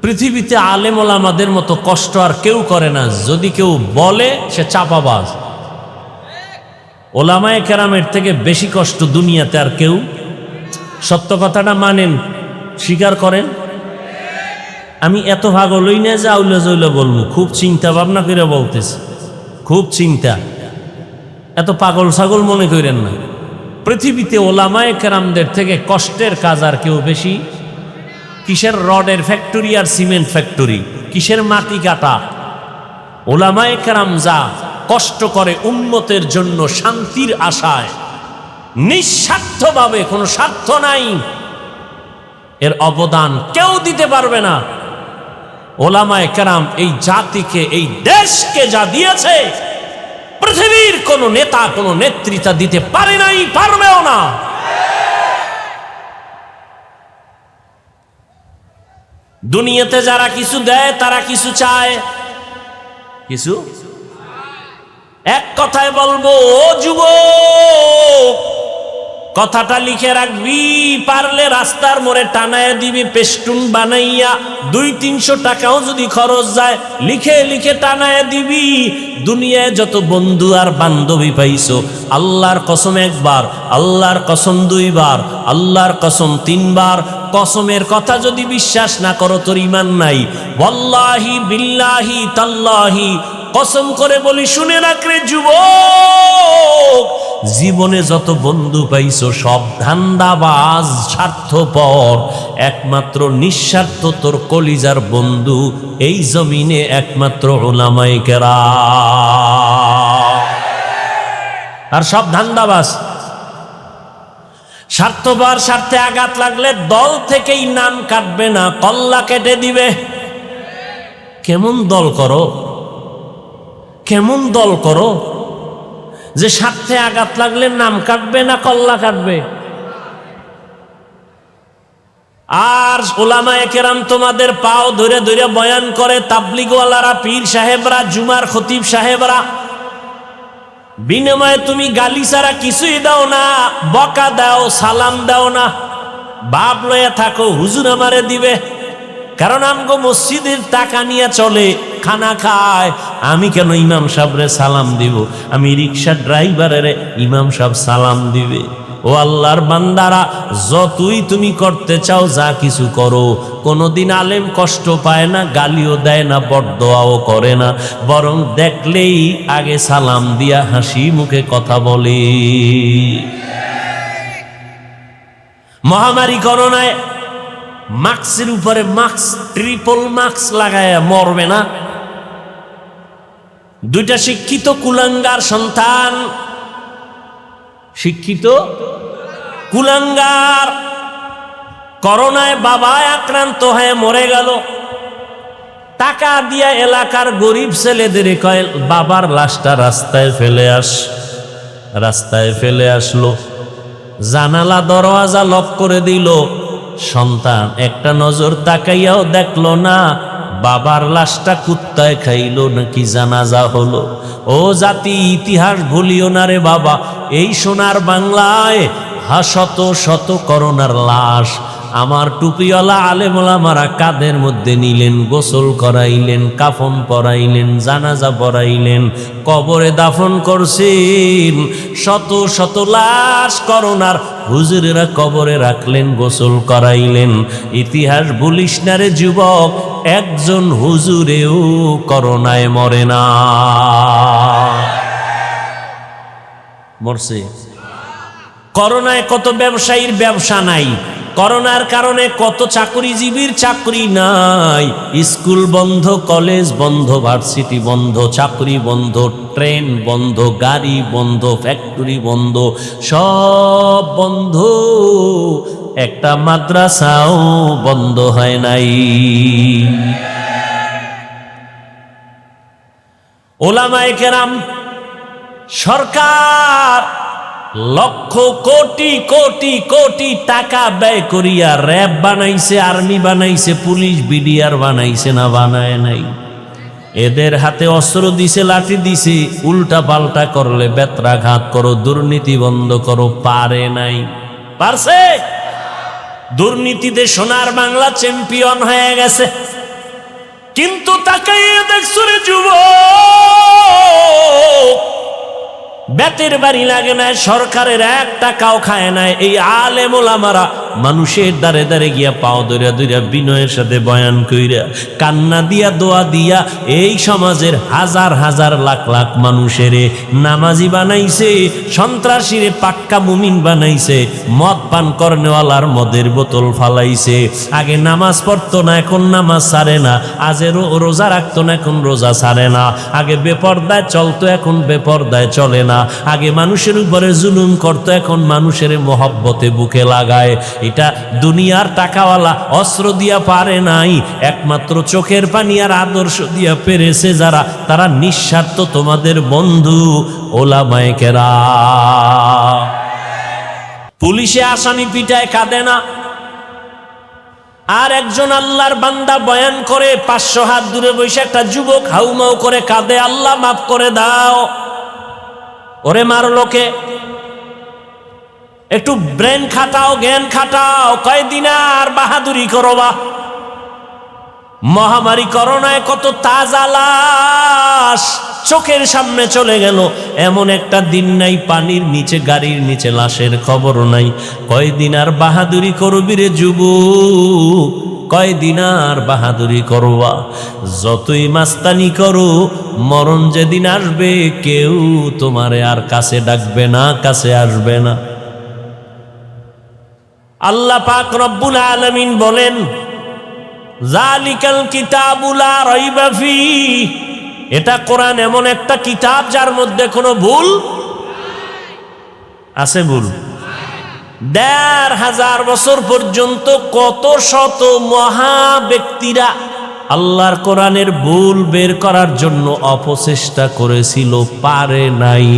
পৃথিবীতে আলেম ওলামাদের মতো কষ্ট আর কেউ করে না। যদি কেউ বলে সে চাপাবাজ। ওলামায়ে কেরামের থেকে বেশি কষ্ট দুনিয়াতে আর কেউ। সত্য কথাটা মানেন, স্বীকার করেন। আমি এত পাগল হই না যে আউলে জৌলে বলবো, খুব চিন্তা ভাবনা করে বলতেছি, খুব চিন্তা। এত পাগল ছাগল মনে করেন না। পৃথিবীতে ওলামায়ে কেরামদের থেকে কষ্টের কাজ আর কেউ বেশি। কিসের রডের ফ্যাক্টরি আর সিমেন্ট ফ্যাক্টরি, কিসের মাটি কাটা। ওলামায়ে কেরাম যা কষ্ট করে উম্মতের জন্য শান্তির আশায়, নিঃস্বার্থভাবে, কোনো স্বার্থ নাই, এর অবদান কেউ দিতে পারবে না। ওলামায়ে কেরাম এই জাতিকে, এই দেশকে যা দিয়েছে পৃথিবীর কোন নেতা, কোন নেতৃত্ব দিতে পারে নাই, পারবেও না। দুনিয়াতে যারা কিছু দেয় তারা কিছু চায়, কিছু। এক কথায় বলবো, ও যুবক, কথাটা লিখে রাখবি, পারলে রাস্তার মোড়ে টানায় দিবি পেস্টুন বানাইয়া। 200-300 টাকাও যদি খরচ যায়, লিখে লিখে টানায় দিবি। দুনিয়ায় যত বন্ধু আর বান্ধবী পাইছো, আল্লাহর কসম একবার, আল্লাহর কসম 2 বার, আল্লাহর কসম 3 বার, কসমের কথা যদি বিশ্বাস না করো তোর ঈমান নাই। ওয়াল্লাহি বিল্লাহি তাল্লাহি কসম করে বলি, শুনে রাখ রে যুবক, জীবনে যত বন্ধু পাইছো সব ধান্দাবাজ, স্বার্থপর। একমাত্র নিঃস্বার্থ তোর কলিজার বন্ধু এই জমিনে একমাত্র উলামায়ে কেরাম। আর সব ধান্দাবাজ, স্বার্থপর। স্বার্থে আঘাত লাগলে দল থেকেই নাম কাটবে না, কল্লা কেটে দিবে। কেমন দল করো, কেমন দল করো যে স্বার্থে আঘাত লাগলে নাম কাটবে না, কল্লা কাটবে। আর উলামায়ে কেরাম তোমাদের পাও ধরে ধরে বয়ান করে, তাবলিগওয়ালারা, পীর সাহেবরা, জুমার খতিব সাহেবরা। বিনিময়ে তুমি গালি ছাড়া কিছুই দাও না, বকা দাও, সালাম দাও না। বাপ লয়ে থাকো হুজুর আমারে দিবে, কারণ আমগো মসজিদের টাকা নিয়ে চলে, খানা খায়। আমি কেন ইমাম সাহেবরে সালাম দিব? আমি রিক্সা ড্রাইভারের ইমাম সাহেব সালাম দিবে। ও আল্লাহর বান্দারা, যতই তুমি করতে চাও, যা কিছু করো, কোনোদিন আলেম কষ্ট পায় না, গালিও দেয় না, বরদোয়াও করে না, বরং দেখলেই আগে সালাম দিয়া হাসি মুখে কথা বলে। মহামারী করোনায় মাস্কের উপরে মাস্ক, ট্রিপল মাস্ক লাগায় মরবে না? 2টা শিক্ষিত কুলাঙ্গার সন্তান, শিক্ষিত কুলাঙ্গার, করোনায় বাবায় আক্রান্ত হয়ে মরে গেল। টাকা দিয়া এলাকার গরিব ছেলেদের কয় বাবার লাশটা রাস্তায় ফেলে আস। রাস্তায় ফেলে আসলো, জানালা দরওয়াজা লক করে দিল। সন্তান একটা নজর তাকাইয়াও দেখলো না বাবার লাশটা কুত্তায় খাইলো নাকি জানাজা হলো। ও জাতি, ইতিহাস ভুলিও না রে বাবা। এই সোনার বাংলায় শত শত করোনার লাশ আমার টুপিওয়ালা আলেম ওলামারা কাঁধের মধ্যে নিলেন, গোসল করাইলেন, কাফন পরাইলেন, জানাজা পরাইলেন, কবরে দাফন করছেন। শত শত লাশ করোনার হুজুরেরা কবরে রাখলেন, গোসল করাইলেন। ইতিহাস ভুলিস না রে যুবক, একজন হুজুরেও করোনায় মরে না। মরছে করোনায়। কত ব্যবসায়ীর ব্যবসা নাই, করোনার কারণে কত চাকরিজীবীর চাকরি নাই, স্কুল বন্ধ, কলেজ বন্ধ, ভার্সিটি বন্ধ, চাকরি বন্ধ, ট্রেন বন্ধ, গাড়ি বন্ধ, ফ্যাক্টরি বন্ধ, সব বন্ধ, একটা মাদ্রাসাও বন্ধ হয় নাই। ওলামায়ে কেরাম, সরকার লক্ষ কোটি কোটি কোটি টাকা ব্যয় করিয়া র্যাব বানাইছে, আর্মি বানাইছে, পুলিশ বিডিআর বানাইছে, না বানায় নাই? এদের হাতে অস্ত্র দিছে, লাঠি দিছে, উল্টা পাল্টা করলে বেত্রাঘাত করো, দুর্নীতি বন্ধ করো, পারে নাই? পারছে? দুর্নীতিতে সোনার বাংলা চ্যাম্পিয়ন হয়ে গেছে। কিন্তু তাকাইয়ে দেখছো রে যুবক, বেতের বাড়ি লাগে না, সরকারের 1 টাকাও খায় না। এই আলেম ওলামারা মানুষের দ্বারে দ্বারে গিয়া পাও ধরিয়া ধরিয়া বিনয়ের সাথে বয়ান কইরা, কান্না দিয়া, দোয়া দিয়া এই সমাজের হাজার হাজার লাখ লাখ মানুষেরে নামাজি বানাইছে, সন্ত্রাসীরে পাক্কা মুমিন বানাইছে, মদ পান করনেওয়ালার মদের বোতল ফালাইছে। আগে নামাজ পড়তো না, এখন নামাজ ছাড়ে না। আগে রোজা রাখতো না, এখন রোজা ছাড়ে না। আগে বেপরদায় চলতো, এখন বেপরদায় চলে না। আগে মানুষের উপরে জুলুম করতো, এখন মানুষের মহব্বতে বুকে লাগায়। এটা দুনিয়ার টাকাওয়ালা অস্ত্র দিয়া পারে নাই, একমাত্র চোখের পানি আর আদর্শ দিয়া পেরেছে যারা, তারা নিঃস্বার্থ তোমাদের বন্ধু ওলামায়ে কেরাম। পুলিশে আসামি পিটায়, কাঁদে না। আর একজন আল্লাহর বান্দা বয়ান করে, 500 হাত দূরে বসে একটা যুবক হাউমাউ করে কাঁদে, আল্লাহ মাফ করে দাও। ওরে মারলো কে? একটু ব্রেন খাটাও, জ্ঞান খাটাও, কয়দিন আর বাহাদুরি করবা? মহামারী করোনায় কত তাজা লাশ চোখের সামনে চলে গেল, এমন একটা দিন নাই পানির নিচে, গাড়ির নিচে লাশের খবর নাই। কয়দিন আর বাহাদুরি করবি রে যুবক, কয়দিন আর বাহাদুরি করবা? যতই মাস্তানি করো, মরণ যেদিন আসবে কেউ তোমারে আর কাছে ডাকবে না, কাছে আসবে না। আল্লাহ পাক রব্বুল আলামিন বলেন, জালিকাল কিতাবু লা রাইবা ফীহি, এটা কোরআন এমন একটা কিতাব যার মধ্যে কোনো ভুল আছে? ভুল? 1500 বছর পর্যন্ত কত শত মহা ব্যক্তিরা আল্লাহর কোরআনের ভুল বের করার জন্য অপচেষ্টা করেছিল, পারে নাই।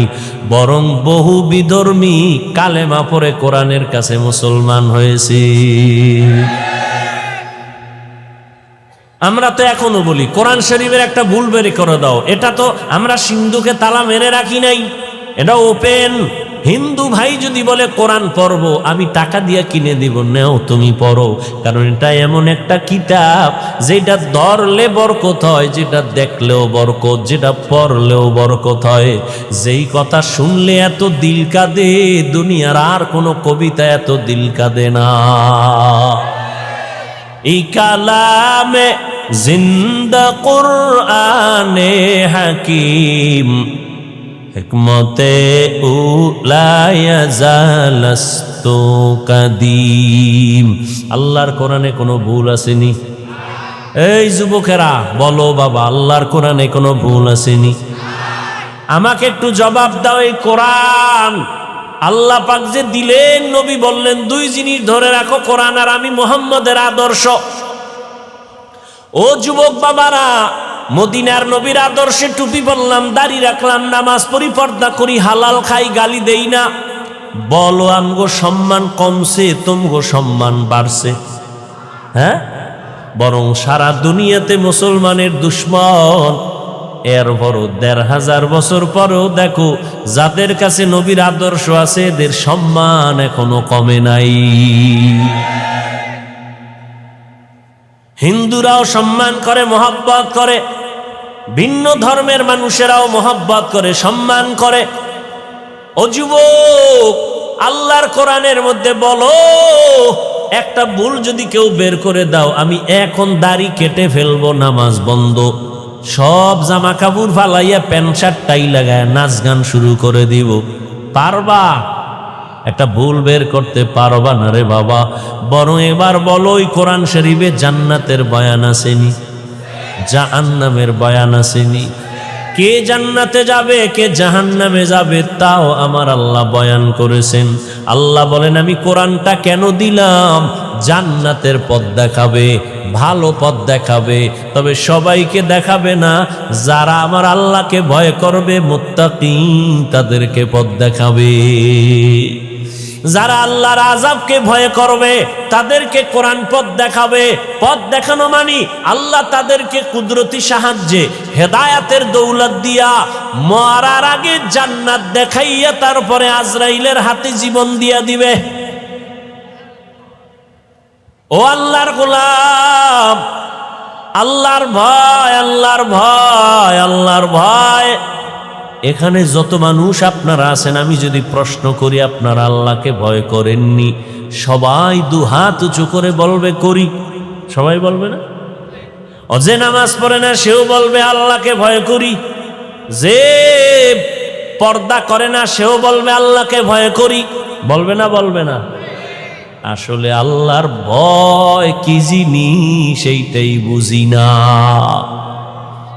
বরং বহু বিধর্মী কালেমা পড়ে কোরআনের কাছে মুসলমান হয়েছে। আমরা তো এখনো বলি কোরআন শরীফের একটা ভুল বের করে দাও। এটা তো আমরা সিন্ধুকে তালা মেরে রাখি নাই, এটা ওপেন। হিন্দু ভাই যদি বলে কোরআন পড়বো, আমি টাকা দিয়ে কিনে দিব, নেও তুমি পড়ো। কারণ এটা এমন একটা কিতাব যেটা ধরলে বরকত হয়, যেটা দেখলেও বরকত, যেটা পড়লেও বরকত হয়। যেই কথা শুনলে এত দিল কাঁদে, দুনিয়ার আর কোনো কবিতা এত দিল কাঁদে না। এই কালামে জিন্দা কুরআনে হাকিম, হিকমতে উলায়া জালাস্তু কাদিম। আল্লাহর কোরআনে কোনো ভুল আসেনি? এই যুবকেরা বলো বাবা, আল্লাহর কোরআনে কোনো ভুল আসেনি? আমাকে একটু জবাব দাও। এই কোরআন আল্লাহ পাক যে দিলেন, নবী বললেন 2 জিনিস ধরে রাখো, কোরআন আর আমি মুহাম্মদের আদর্শ। ও যুবক বাবারা, মদিনার নবীর আদর্শে টুপি পরলাম, দাড়ি রাখলাম, নামাজ পড়ি, পর্দা করি, হালাল খাই, গালি দেই না। বলো আমগো সম্মান কমছে, তুমগো সম্মান বাড়ছে? হ্যাঁ, বরং সারা দুনিয়াতে মুসলমানের দুশ্মন। এরপরও 1500 বছর পরেও দেখো, যাদের কাছে নবীর আদর্শ আছে এদের সম্মান এখনো কমে নাই। হিন্দুরাও সম্মান করে, মহব্বত করে, ভিন্ন ধর্মের মানুষেরাও মহব্বত করে, সম্মান করে। ও যুবক, আল্লাহর কোরআনের মধ্যে বলো একটা ভুল যদি কেউ বের করে দাও, আমি এখন দাড়ি কেটে ফেলবো, নামাজ বন্ধ, সব জামা কাপড় ফালাইয়া প্যান্ট শার্ট টাই লাগায় নাচ গান শুরু করে দিব, পারবা? একটা ভুল বের করতে পারবা না রে বাবা। বরং এবার বলো, ওই কোরআন শরীফে জান্নাতের বয়ান আসেনি, জাহান্নামের বয়ান আসেনি? কে জান্নাতে যাবে কে জাহান্নামে যাবে তাও আমার আল্লাহ বয়ান করেছেন। আল্লাহ বলেন, আমি কোরআনটা কেন দিলাম? জান্নাতের পথ দেখাবে, ভালো পথ দেখাবে, তবে সবাইকে দেখাবে না। যারা আমার আল্লাহকে ভয় করবে, মুত্তাকি, তাদেরকে পথ দেখাবে। যারা আল্লাহর আযাবকে ভয় করবে তাদেরকে কোরআন পথ দেখাবে। পথ দেখানো মানে আল্লাহ তাদেরকে কুদরতি সাহায্যে হেদায়াতের দৌলত দিয়া মরার আগে জান্নাত দেখাইয়া তারপরে আজরাইলের হাতে জীবন দিয়া দিবে। ও আল্লাহর গোলাম, আল্লাহর ভয়, আল্লাহর ভয়, আল্লাহর ভয়। এখানে যত মানুষ আপনারা আছেন, আমি যদি প্রশ্ন করি আপনারা আল্লাহকে ভয় করেননি, সবাই দুহাত উঁচু করে বলবে করি। সবাই বলবে না? যে নামাজ পড়ে না সেও বলবে আল্লাহকে ভয় করি। যে পর্দা করে না সেও বলবে আল্লাহকে ভয় করি। বলবে না? বলবে না? আসলে আল্লাহর ভয় কি জিনিস সেইটাই বুঝি না।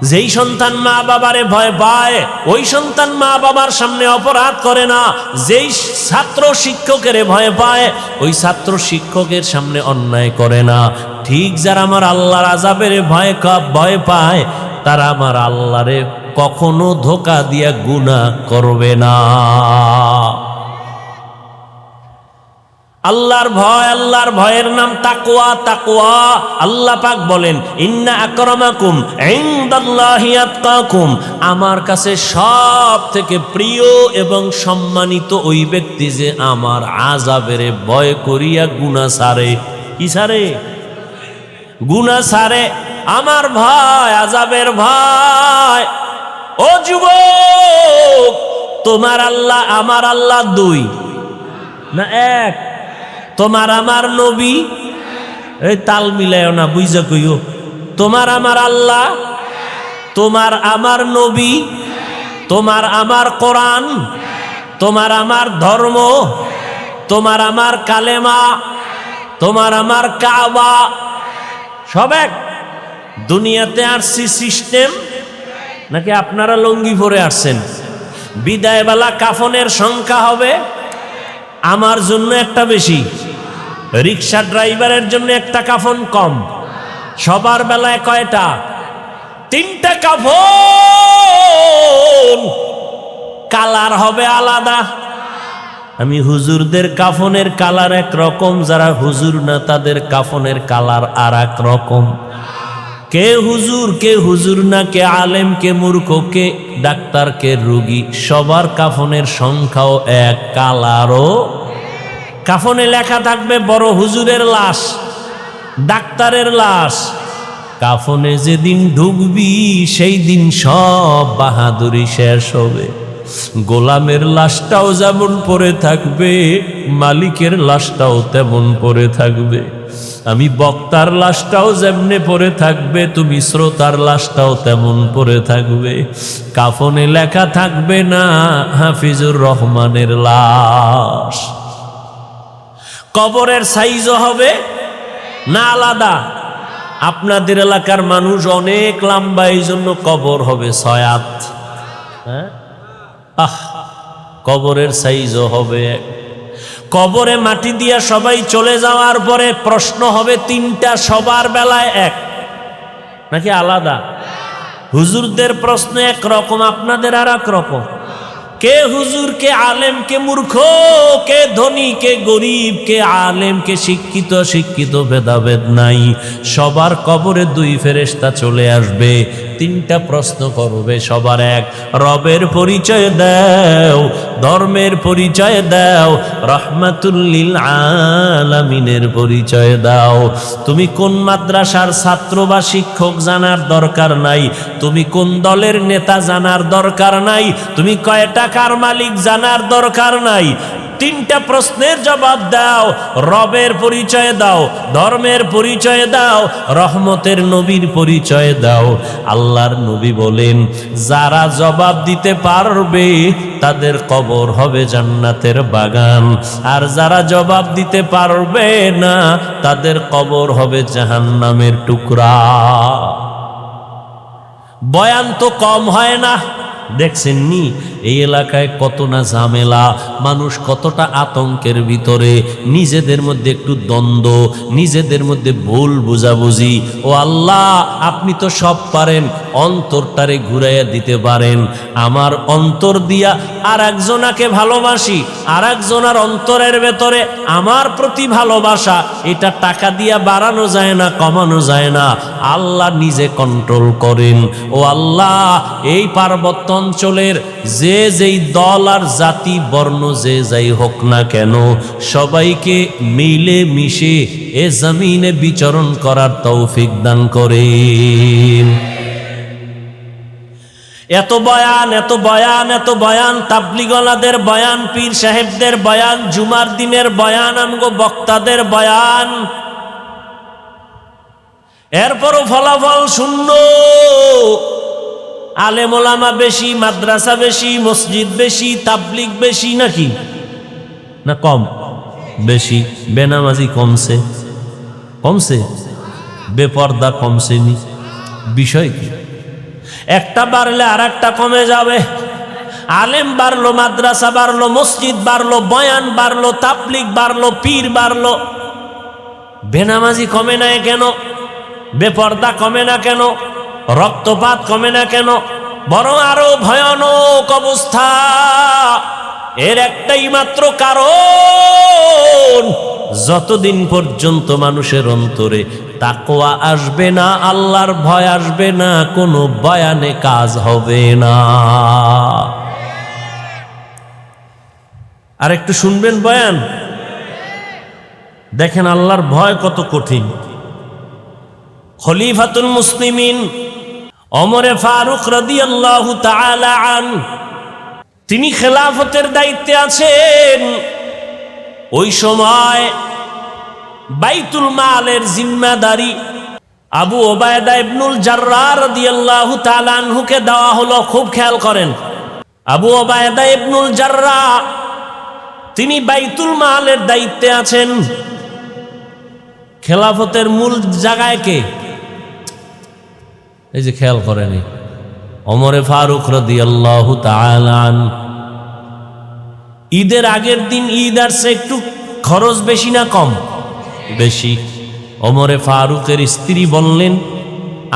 যেই সন্তান মা বাবারে ভয় পায় ওই সন্তান মা বাবার সামনে অপরাধ করে না। যেই ছাত্র শিক্ষকের ভয় পায় ওই ছাত্র শিক্ষকের সামনে অন্যায় করে না। ঠিক যারা আমার আল্লাহর আযাবের ভয় পায় তারা আমার আল্লাহরে কখনো ধোঁকা দিয়া গুনাহ করবে না। আল্লাহর ভয়, আল্লাহর ভয়ের নাম তাকওয়া। তাকওয়া আল্লাহ পাক বলেন, ইন্না আকরামাকুম ইনদাল্লাহি আতকাকুম, আমার কাছে সব থেকে প্রিয় এবং সম্মানিত ওই ব্যক্তি যে আমার আযাবের ভয় করিয়া গুনাহ ছাড়ে। কি ছাড়ে? গুনাহ ছাড়ে। আমার ভয়, আযাবের ভয়। ও যুবক, তোমার আল্লাহ আমার আল্লাহ দুই না এক? তোমার আমার নবী, এই তাল মিলায়ও না, বুঝা কইও। তোমার আমার আল্লাহ, তোমার আমার নবী, তোমার আমার কোরআন, তোমার আমার ধর্ম, তোমার আমার কালেমা, তোমার আমার কাবা, সব এক। দুনিয়াতে আসছি সিস্টেম নাকি আপনারা লঙ্গি পরে আসছেন? বিদায়বেলা কাফনের সংখ্যা হবে আমার জন্য একটা বেশি, রিক্সা ড্রাইভারের জন্য একটা কাফন কম। সবার বেলায় কয়টা? তিনটা কাফন। কালার হবে আলাদা। আমি হুজুরদের কাফনের কালার এক রকম, যারা হুজুর না তাদের কাফনের কালার আর এক রকম। কে হুজুর কে হুজুর না, কে আলেম কে মূর্খ, কে ডাক্তার কে রোগী, সবার কাফনের সংখ্যাও এক, কালারও। কাফনে লেখা থাকবে বড় হুজুরের লাশ, ডাক্তারের লাশ। কাফনে যেদিন ঢুকবি সেই দিন সব বাহাদুরি শেষ হবে। গোলামের লাশটাও যেমন পড়ে থাকবে, মালিকের লাশটাও তেমন পড়ে থাকবে। আমি বক্তার লাশটাও যেমনে পড়ে থাকবে, তুমি শ্রোতার লাশটাও তেমন পড়ে থাকবে। কাফনে লেখা থাকবে না হাফিজুর রহমানের লাশ। কবরের সাইজও হবে না আলাদা? আপনাদের এলাকার মানুষ অনেক লম্বা, এই জন্য কবর হবে 6 হাত। হ্যাঁ, কবরের সাইজও হবে এক। কবরে মাটি দিয়া সবাই চলে যাওয়ার পরে প্রশ্ন হবে 3টা, সবার বেলায় এক নাকি আলাদা? হুজুরদের প্রশ্ন এক রকম, আপনাদের আর এক রকম। কে হুজুর, কে আলেম, কে মূর্খ, কে ধনী, কে গরিব, কে আলেম, কে শিক্ষিত, শিক্ষিত ভেদাভেদ নাই। সবার কবরে 2 ফেরেশতা চলে আসবে, 3টা প্রশ্ন করবে, সবার এক। রবের পরিচয় দাও, ধর্মের পরিচয় দাও, রহমাতুল লিল আলামিনের পরিচয় দাও। তুমি কোন মাদ্রাসার ছাত্র বা শিক্ষক জানার দরকার নাই, তুমি কোন দলের নেতা জানার দরকার নাই, তুমি কয় টাকার মালিক জানার দরকার নাই। তিনটা প্রশ্নের জবাব দাও, রবের পরিচয় দাও, ধর্মের পরিচয় দাও, রহমতের নবীর পরিচয় দাও। আল্লাহর নবী বলেন, যারা জবাব দিতে পারবে তাদের কবর হবে জান্নাতের বাগান, আর যারা জবাব দিতে পারবে না তাদের কবর হবে জাহান্নামের টুকরা। বয়ান তো কম হয় না, দেখছেন নি এই এলাকায় কত না ঝামেলা, মানুষ কতটা আতঙ্কের ভিতরে, নিজেদের মধ্যে একটু দ্বন্দ্ব, নিজেদের মধ্যে ভুল বুঝাবুঝি। ও আল্লাহ, আপনি তো সব পারেন, অন্তরটারে ঘুরাইয়া দিতে পারেন। আমার অন্তর দিয়া আর একজনাকে ভালোবাসি, আর একজনার অন্তরের ভেতরে আমার প্রতি ভালোবাসা, এটা টাকা দিয়া বাড়ানো যায় না, কমানো যায় না। আল্লাহ নিজে কন্ট্রোল করেন। ও আল্লাহ, এই পার্বত্য অঞ্চলের যে যেই দল আর জাতি বর্ণ যে যাই হোক না কেন, সবাইকে মিলে মিশে এ জমিনে বিচরণ করার তৌফিক দান করেন। এত বয়ান, এত বয়ান, এত বয়ান, তাবলিগওয়ালাদের বয়ান, পীর সাহেবদের বয়ান, জুমার দিনের বয়ান, আমগো বক্তাদের বয়ান, এরপরও ফলাফল শূন্য। আলেম ওলামা বেশি, মাদ্রাসা বেশি, মসজিদ বেশি, তাবলিগ বেশি, নাকি না কম? বেশি। বেনামাজি কমছে, কমছে, বেপর্দা কমছে নি? বিষয় কি? একটা বাড়লে আর একটা কমে যাবে। আলেম বাড়লো, মাদ্রাসা বাড়লো, মসজিদ বাড়লো, বয়ান বাড়লো, তাবলিগ বাড়লো, পীর বাড়লো, বেনামাজি কমে না কেন? বেপর্দা কমে না কেন? রক্তপাত কমে না কেন? বরং আরো ভয়ানক অবস্থা। এর একটাই মাত্র কারণ, যতদিন পর্যন্ত মানুষের অন্তরে তাকওয়া আসবে না, আল্লাহর ভয় আসবে না, কোনো বয়ানে কাজ হবে না। আর একটু শুনবেন বয়ান, দেখেন আল্লাহর ভয় কত কঠিন। খলিফাতুল মুসলিমিন ওমরে ফারুক রাদিয়াল্লাহু তাআলা আনহু, তিনি খেলাফতের দায়িত্বে আছেন। ওই সময় বাইতুল মালের জিম্মাদারি আবু ওবায়দা ইবনুল জাররাহ রাদিয়াল্লাহু তাআলা আনহুকে দেওয়া হলো। খুব খেয়াল করেন, আবু ওবায়দা ইবনুল জাররাহ তিনি বাইতুল মালের দায়িত্বে আছেন। খেলাফতের মূল জায়গায় কে? এই যে খেয়াল করেনি, ওমরে ফারুক রাদিয়াল্লাহু তাআলা আনহু। ঈদের আগের দিন ঈদ আসছে, একটু খরচ বেশি না কম? বেশি। ওমরে ফারুকের স্ত্রী বললেন,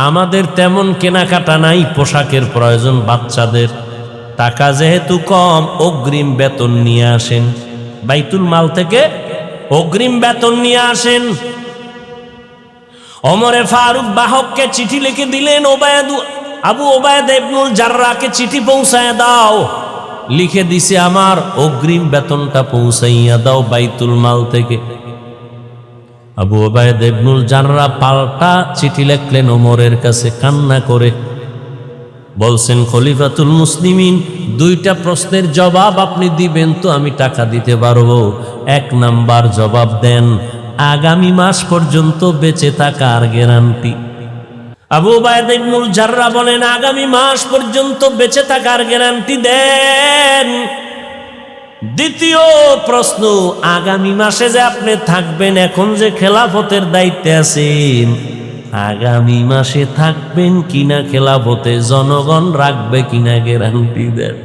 আমাদের তেমন কেনাকাটা নাই, পোশাকের প্রয়োজন বাচ্চাদের, টাকা যেহেতু কম, অগ্রিম বেতন নিয়ে আসেন, বাইতুল মাল থেকে অগ্রিম বেতন নিয়ে আসেন। ওমরে ফারুক বাহককে চিঠি লিখে দিলেন, আবু ওবায়দা ইবনুল জাররাহকে চিঠি পৌঁছায় দাও। লিখে দিছে, আমার অগ্রিম বেতনটা পৌঁছাইয়া দাও বাইতুল মাল থেকে। আবু ওবায়দা ইবনুল জাররাহ পাল্টা চিঠি লিখলেন ওমরের কাছে কান্না করে, বলছেন, খলিফাতুল মুসলিমিন, দুইটা প্রশ্নের জবাব আপনি দিবেন তো আমি টাকা দিতে পারবো। এক নাম্বার জবাব দেন, আগামী মাস পর্যন্ত বেঁচে থাকার গ্যারান্টি। আবু ওবায়দা ইবনুল জাররাহ বলেন, আগামী মাস পর্যন্ত বেঁচে থাকার গ্যারান্টি দেন। দ্বিতীয় প্রশ্ন, আগামী মাসে যে আপনি থাকবেন, এখন যে খেলাফতের দায়িত্বে আছেন, আগামী মাসে থাকবেন কিনা খেলাফতে, জনগণ রাখবে কিনা গ্যারান্টি দেন।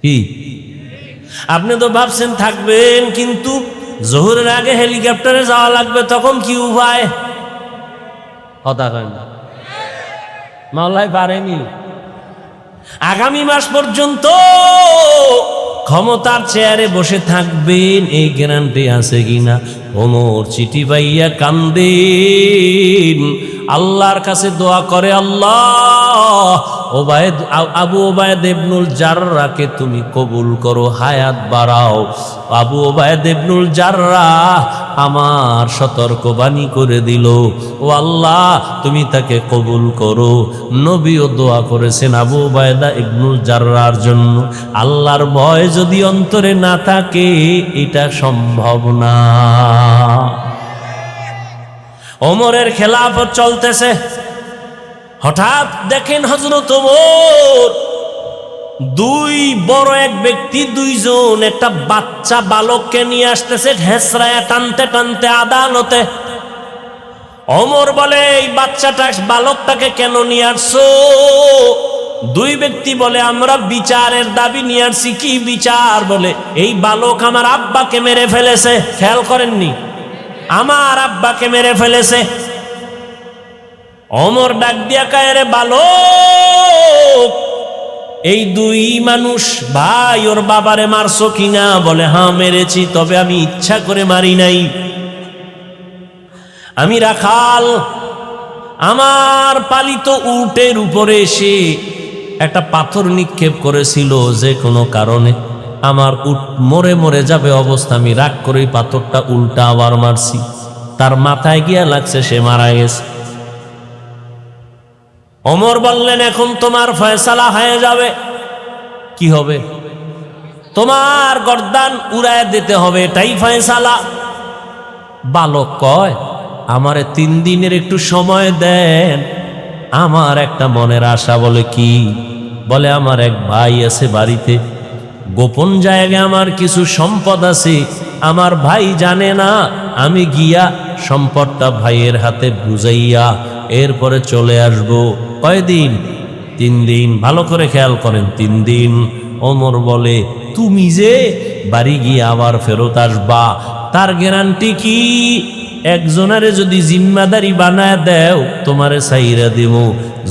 কি আপনি তো ভাবছেন থাকবেন, কিন্তু জোহরের আগে হেলিকপ্টারে যাওয়া লাগবে, তখন কি উপায়? কথা কয় না, মাওলাই পারেনি। আগামী মাস পর্যন্ত ক্ষমতার চেয়ারে বসে থাকবেন, এই গ্যারান্টি আছে কিনা? ওমর চিঠি পাইয়া কান্দেন, আল্লাহর কাছে দোয়া করে, আল্লাহ আবু ওবায়দ ইবনুল জাররাহকে তুমি কবুল করো, হায়াত বাড়াও। আবু ওবায়দ ইবনুল জাররাহ আমার সতর্কবাণী করে দিল, ও আল্লাহ তুমি তাকে কবুল করো। নবীও দোয়া করেছেন আবু ওবায়দা ইবনুল জাররাহর জন্য। আল্লাহর ভয় যদি অন্তরে না থাকে এটা সম্ভব না। ওমরের খেলাফত চলতেছে, হঠাৎ দেখেন হযরত ওমর দুই বড় এক ব্যক্তি দুইজন একটা বাচ্চা বালককে নিয়ে আসতেছে হেসরায়া টানতে টানতে আদালতে। ওমর বলে, এই বাচ্চাটা বালকটাকে কেন নিয়ে আসছো? দুই ব্যক্তি বলে, আমরা বিচারের দাবি নিয়ে আসছি। কি বিচার? বলে, এই বালক আমার আব্বাকে মেরে ফেলেছে। খেয়াল করেননি, আমার আব্বাকে মেরে ফেলেছে। ওমর ডাক দিয়া কয়, রে বালক, এই দুই মানুষ ভাই, ওর বাবারে মারছো কিনা? বলে, হ্যাঁ মেরেছি, তবে আমি ইচ্ছা করে মারি নাই। আমি রাখাল, আমার পালিত উটের উপরে এসে একটা পাথর নিক্ষেপ করেছিল, যে কোনো কারণে আমার উট মরে মরে যাবে অবস্থা, আমি রাগ করে পাথরটা উল্টা আবার মারছি, তার মাথায় গিয়া লাগছে, সে মারা গেছে। ওমর বললেন, এখন তোমার ফয়সালা হয়ে যাবে। কি হবে? তোমার গর্দান উড়ায় দিতে হবে, এটাই ফয়সালা। বালক কয়, আমারে 3 দিনের একটু সময় দেন, আমার একটা মনের আশা। বলে, কি? বলে, আমার এক ভাই আছে বাড়িতে, গোপন জায়গায় আমার কিছু সম্পদ আছে, আমার ভাই জানে না, আমি গিয়া সম্পদটা ভাইয়ের হাতে বুঝাইয়া এরপরে চলে আসব। কয়দিন? 3 দিন। ভালো করে খেয়াল করেন, 3 দিন। ওমর বলে, তুমি যে বাড়ি গিয়ে আবার ফেরত আসবা, তার গ্যারান্টি কি? একজনারে যদি জিম্মাদারি বানায় দেও, তোমারে সাইরা দেব।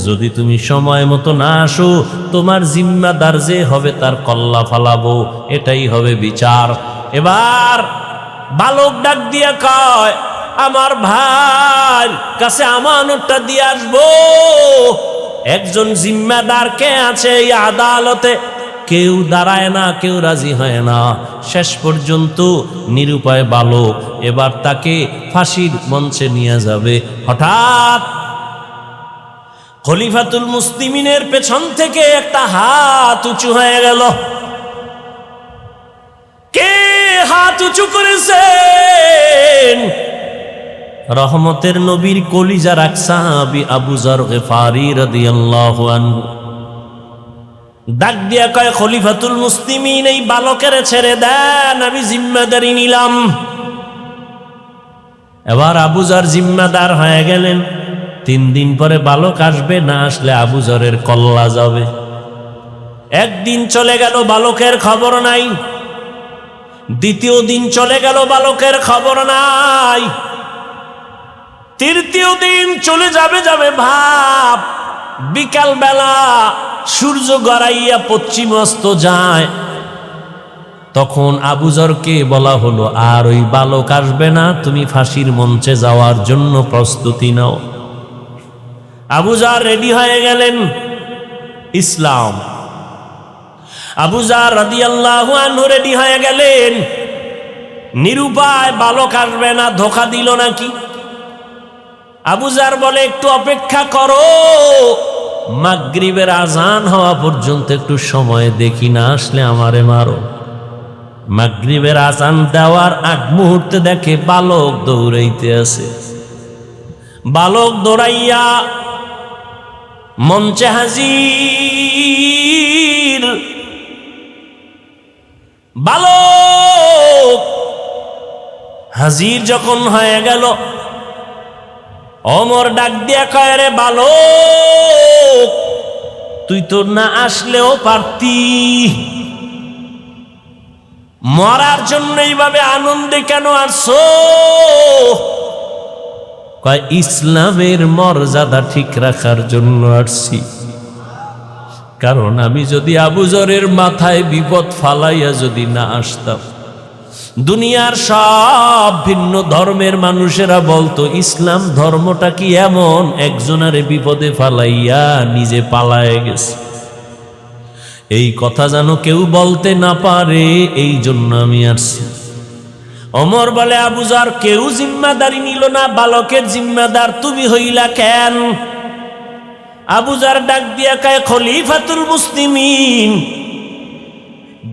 যদি তুমি সময় মতো না আসো, তোমার জিম্মাদার যে হবে তার কল্লা ফালাবো, এটাই হবে বিচার। এবার বালক ডাক দিয়া কয়, আমার ভাই কাছে আমানতটা দিয়ে আসবো। একজন জিম্মাদার কে আছে এই আদালতে? কেউ দাঁড়ায় না, কেউ রাজি হয় না। শেষ পর্যন্ত নিরুপায় বালক, এবার তাকে ফাঁসির মঞ্চে নিয়ে যাবে। হঠাৎ খলিফাতুল মুসলিমিনের পেছন থেকে একটা হাত উঁচু হয়ে গেল। কে হাত উঁচু করেছেন? রহমতের নবীর কলিজার এক সাহাবী আবু যর গিফারি রাদিয়াল্লাহু আনহু। ডাক দিয়া কয়, খলিফাতুল মুসলিমিন, এই বালকের ছেড়ে দেন, আমি জিম্মাদারি নিলাম। এবার আবু যর জিম্মাদার হয়ে গেলেন। 3 দিন পরে বালক আসবে, না আসলে আবু যরের কল্লা যাবে। একদিন চলে গেল, বালকের খবর নাই। দ্বিতীয় দিন চলে গেল, বালকের খবর নাই। তৃতীয় দিন চলে যাবে ভাব, বিকাল বেলা সূর্য গড়াইয়া পশ্চিম অস্ত যায়। তখন আবু যরকে বলা হলো, আর ওই বালক আসবে না, তুমি ফাঁসির মঞ্চে যাওয়ার জন্য প্রস্তুতি নাও। আবু যর রেডি হয়ে গেলেন। ইসলাম। আবু যর রাদিয়াল্লাহু আনহু রেডি হয়ে গেলেন। নিরুপায়, বালক আসবে না, ধোঁকা দিল নাকি? আবু যর বলে, একটু অপেক্ষা করো, মাগরিবের আজান হওয়া পর্যন্ত একটু সময় দেখি, না আসলে আমারে মারো। মাগরিবের আজান দেওয়ার আগ মুহূর্তে দেখে বালক দৌড়াইতে আছে। বালক দৌড়াইয়া মঞ্চে হাজির। বালক হাজির যখন হয়ে গেল, ওমর ডাক দিয়া কয়, রে বালক, তুই তো না আসলেও পারতি, মরার জন্য এইভাবে আনন্দে কেন আসছো? কয়, ইসলামের মর্যাদা ঠিক রাখার জন্য আসছি। কারণ আমি যদি আবু যরের মাথায় বিপদ ফালাইয়া যদি না আসতাম, দুনিয়ার সব ভিন্ন ধর্মের মানুষেরা বলতো ইসলাম ধর্মটা কি এমন, একজনারে বিপদে ফালাইয়া নিজে পালায়ে গেছে। এই কথা যেন কেউ বলতে না পারে, এই জন্য আমি আসছি। ওমর বলে, আবু যর, কেউ জিম্মাদারি নিল না, বালকের জিম্মাদার তুমি হইলা কেন? আবু যর ডাক দিয়া কয়, খলিফাতুল মুসলিমিন,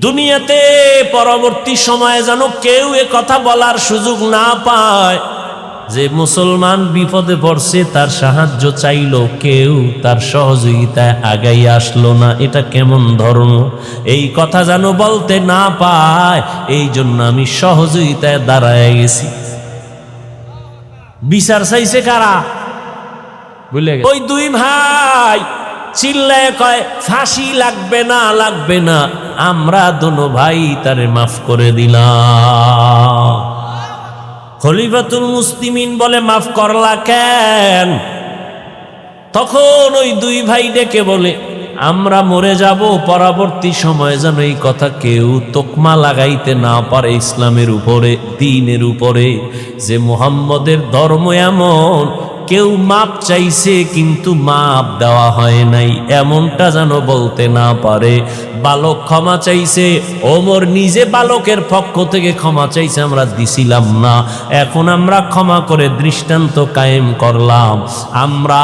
দুনিয়াতে পরবর্তী সময়ে যেন কেউ এ কথা বলার সুযোগ না পায় যে মুসলমান বিপদে পড়ছে, তার সাহায্য চাইলো, কেউ তার সহযোগিতায় আগাই আসলো না, এটা কেমন ধর্ম? এই কথা যেন বলতে না পায়, এই জন্য আমি সহযোগিতায় দাঁড়ায় গেছি। বিচার চাইছে কারা? বুঝলে ওই দুই ভাই চিল্লায় কয়, ফাঁসি লাগবে না, লাগবে না, আমরা দোনো ভাই তারে মাফ করে দিলাম। খলিফাতুল মুসলিমিন বলে, মাফ করলা কেন? তখন ওই দুই ভাই ডেকে বলে, আমরা মরে যাব, পরবর্তী সময় যেন এই কথা কেউ তোকমা লাগাইতে না পারে ইসলামের উপরে, দ্বীনের উপরে, যে মুহাম্মদের ধর্ম এমন, কেউ মাপ চাইছে কিন্তু মাপ দেওয়া হয় নাই, এমনটা যেন বলতে না পারে। বালক ক্ষমা চাইছে, ওমর নিজে বালকের পক্ষ থেকে ক্ষমা চাইছে, আমরা দিছিলাম না, এখন আমরা ক্ষমা করে দৃষ্টান্ত কায়েম করলাম। আমরা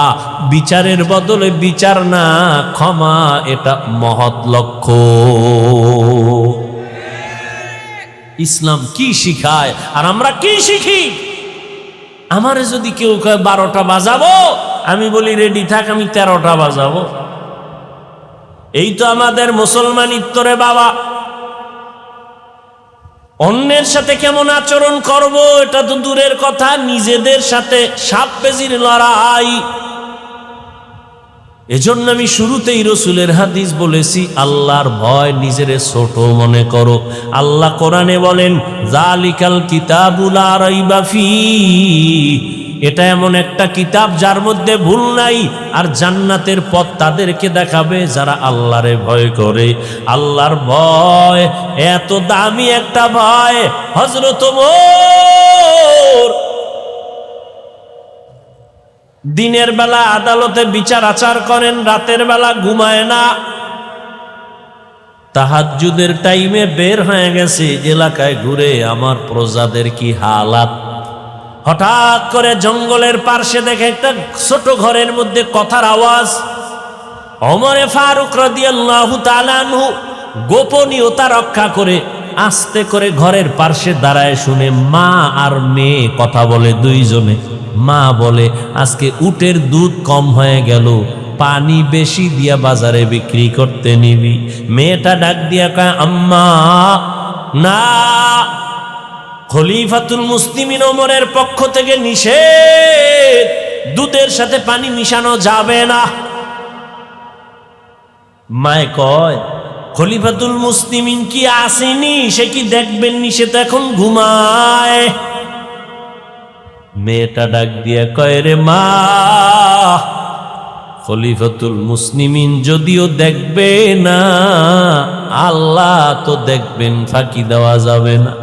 বিচারের বদলে বিচার না, ক্ষমা, এটা মহৎ লক্ষ্য। ইসলাম কি শিখায় আর আমরা কি শিখি? আমারে যদি কেউ কয় 12টা বাজাবো, আমি বলি রেডি থাক, আমি 13টা বাজাবো। এই তো আমাদের মুসলমানিত্ব রে বাবা। অন্যের সাথে কেমন আচরণ করব এটা তো দূরের কথা, নিজেদের সাথে সাপ বেজির লড়াই। এজন্য আমি শুরুতেই রসুলের হাদিস বলেছি, আল্লাহর ভয়, নিজেরে ছোট মনে করো। আল্লাহ কোরআনে বলেন, জালিকাল কিতাবু লা রাইবা ফীহি, এটা এমন একটা কিতাব যার মধ্যে ভুল নাই, আর জান্নাতের পথ তাদেরকে দেখাবে যারা আল্লাহরে ভয় করে। আল্লাহর ভয় এত দামি একটা ভয়, হযরত ওমর দিনের বেলা আদালতে বিচার আচার করেন, রাতের বেলা ঘুমায় না। তাহাজ্জুদের টাইমে বের হয়ে গেছে এলাকায় ঘুরে, আমার প্রজাদের কি হালাত। হঠাৎ করে জঙ্গলের পার্শ্বে দেখে একটা ছোট ঘরের মধ্যে কথার আওয়াজ। ওমরে ফারুক রাদিয়াল্লাহু তাআলা আনহু গোপনীয়তা রক্ষা করে আস্তে করে ঘরের পার্শ্বে দাঁড়ায়, শুনে মা আর মেয়ে কথা বলে দুইজনে। মা বলে, আজকে উটের দুধ কম হয়ে গেল, পানি বেশি দিয়া বাজারে বিক্রি করতে নিবি। মেয়েটা ডাক দিয়া কয়, আম্মা না, খলিফাতুল মুসলিমিন ওমরের পক্ষ থেকে নিষেধ, দুধের সাথে পানি মিশানো যাবে না। মায় কয়, খলিফাতুল মুসলিমিন কি আসেনি? সে কি দেখবেননি? সে তো এখন ঘুমায়। মেয়েটা ডাক দিয়া কয়, রে মা, খলিফাতুল মুসলিমিন যদিও দেখবে না, আল্লাহ তো দেখবেন, ফাঁকি দেওয়া যাবে না।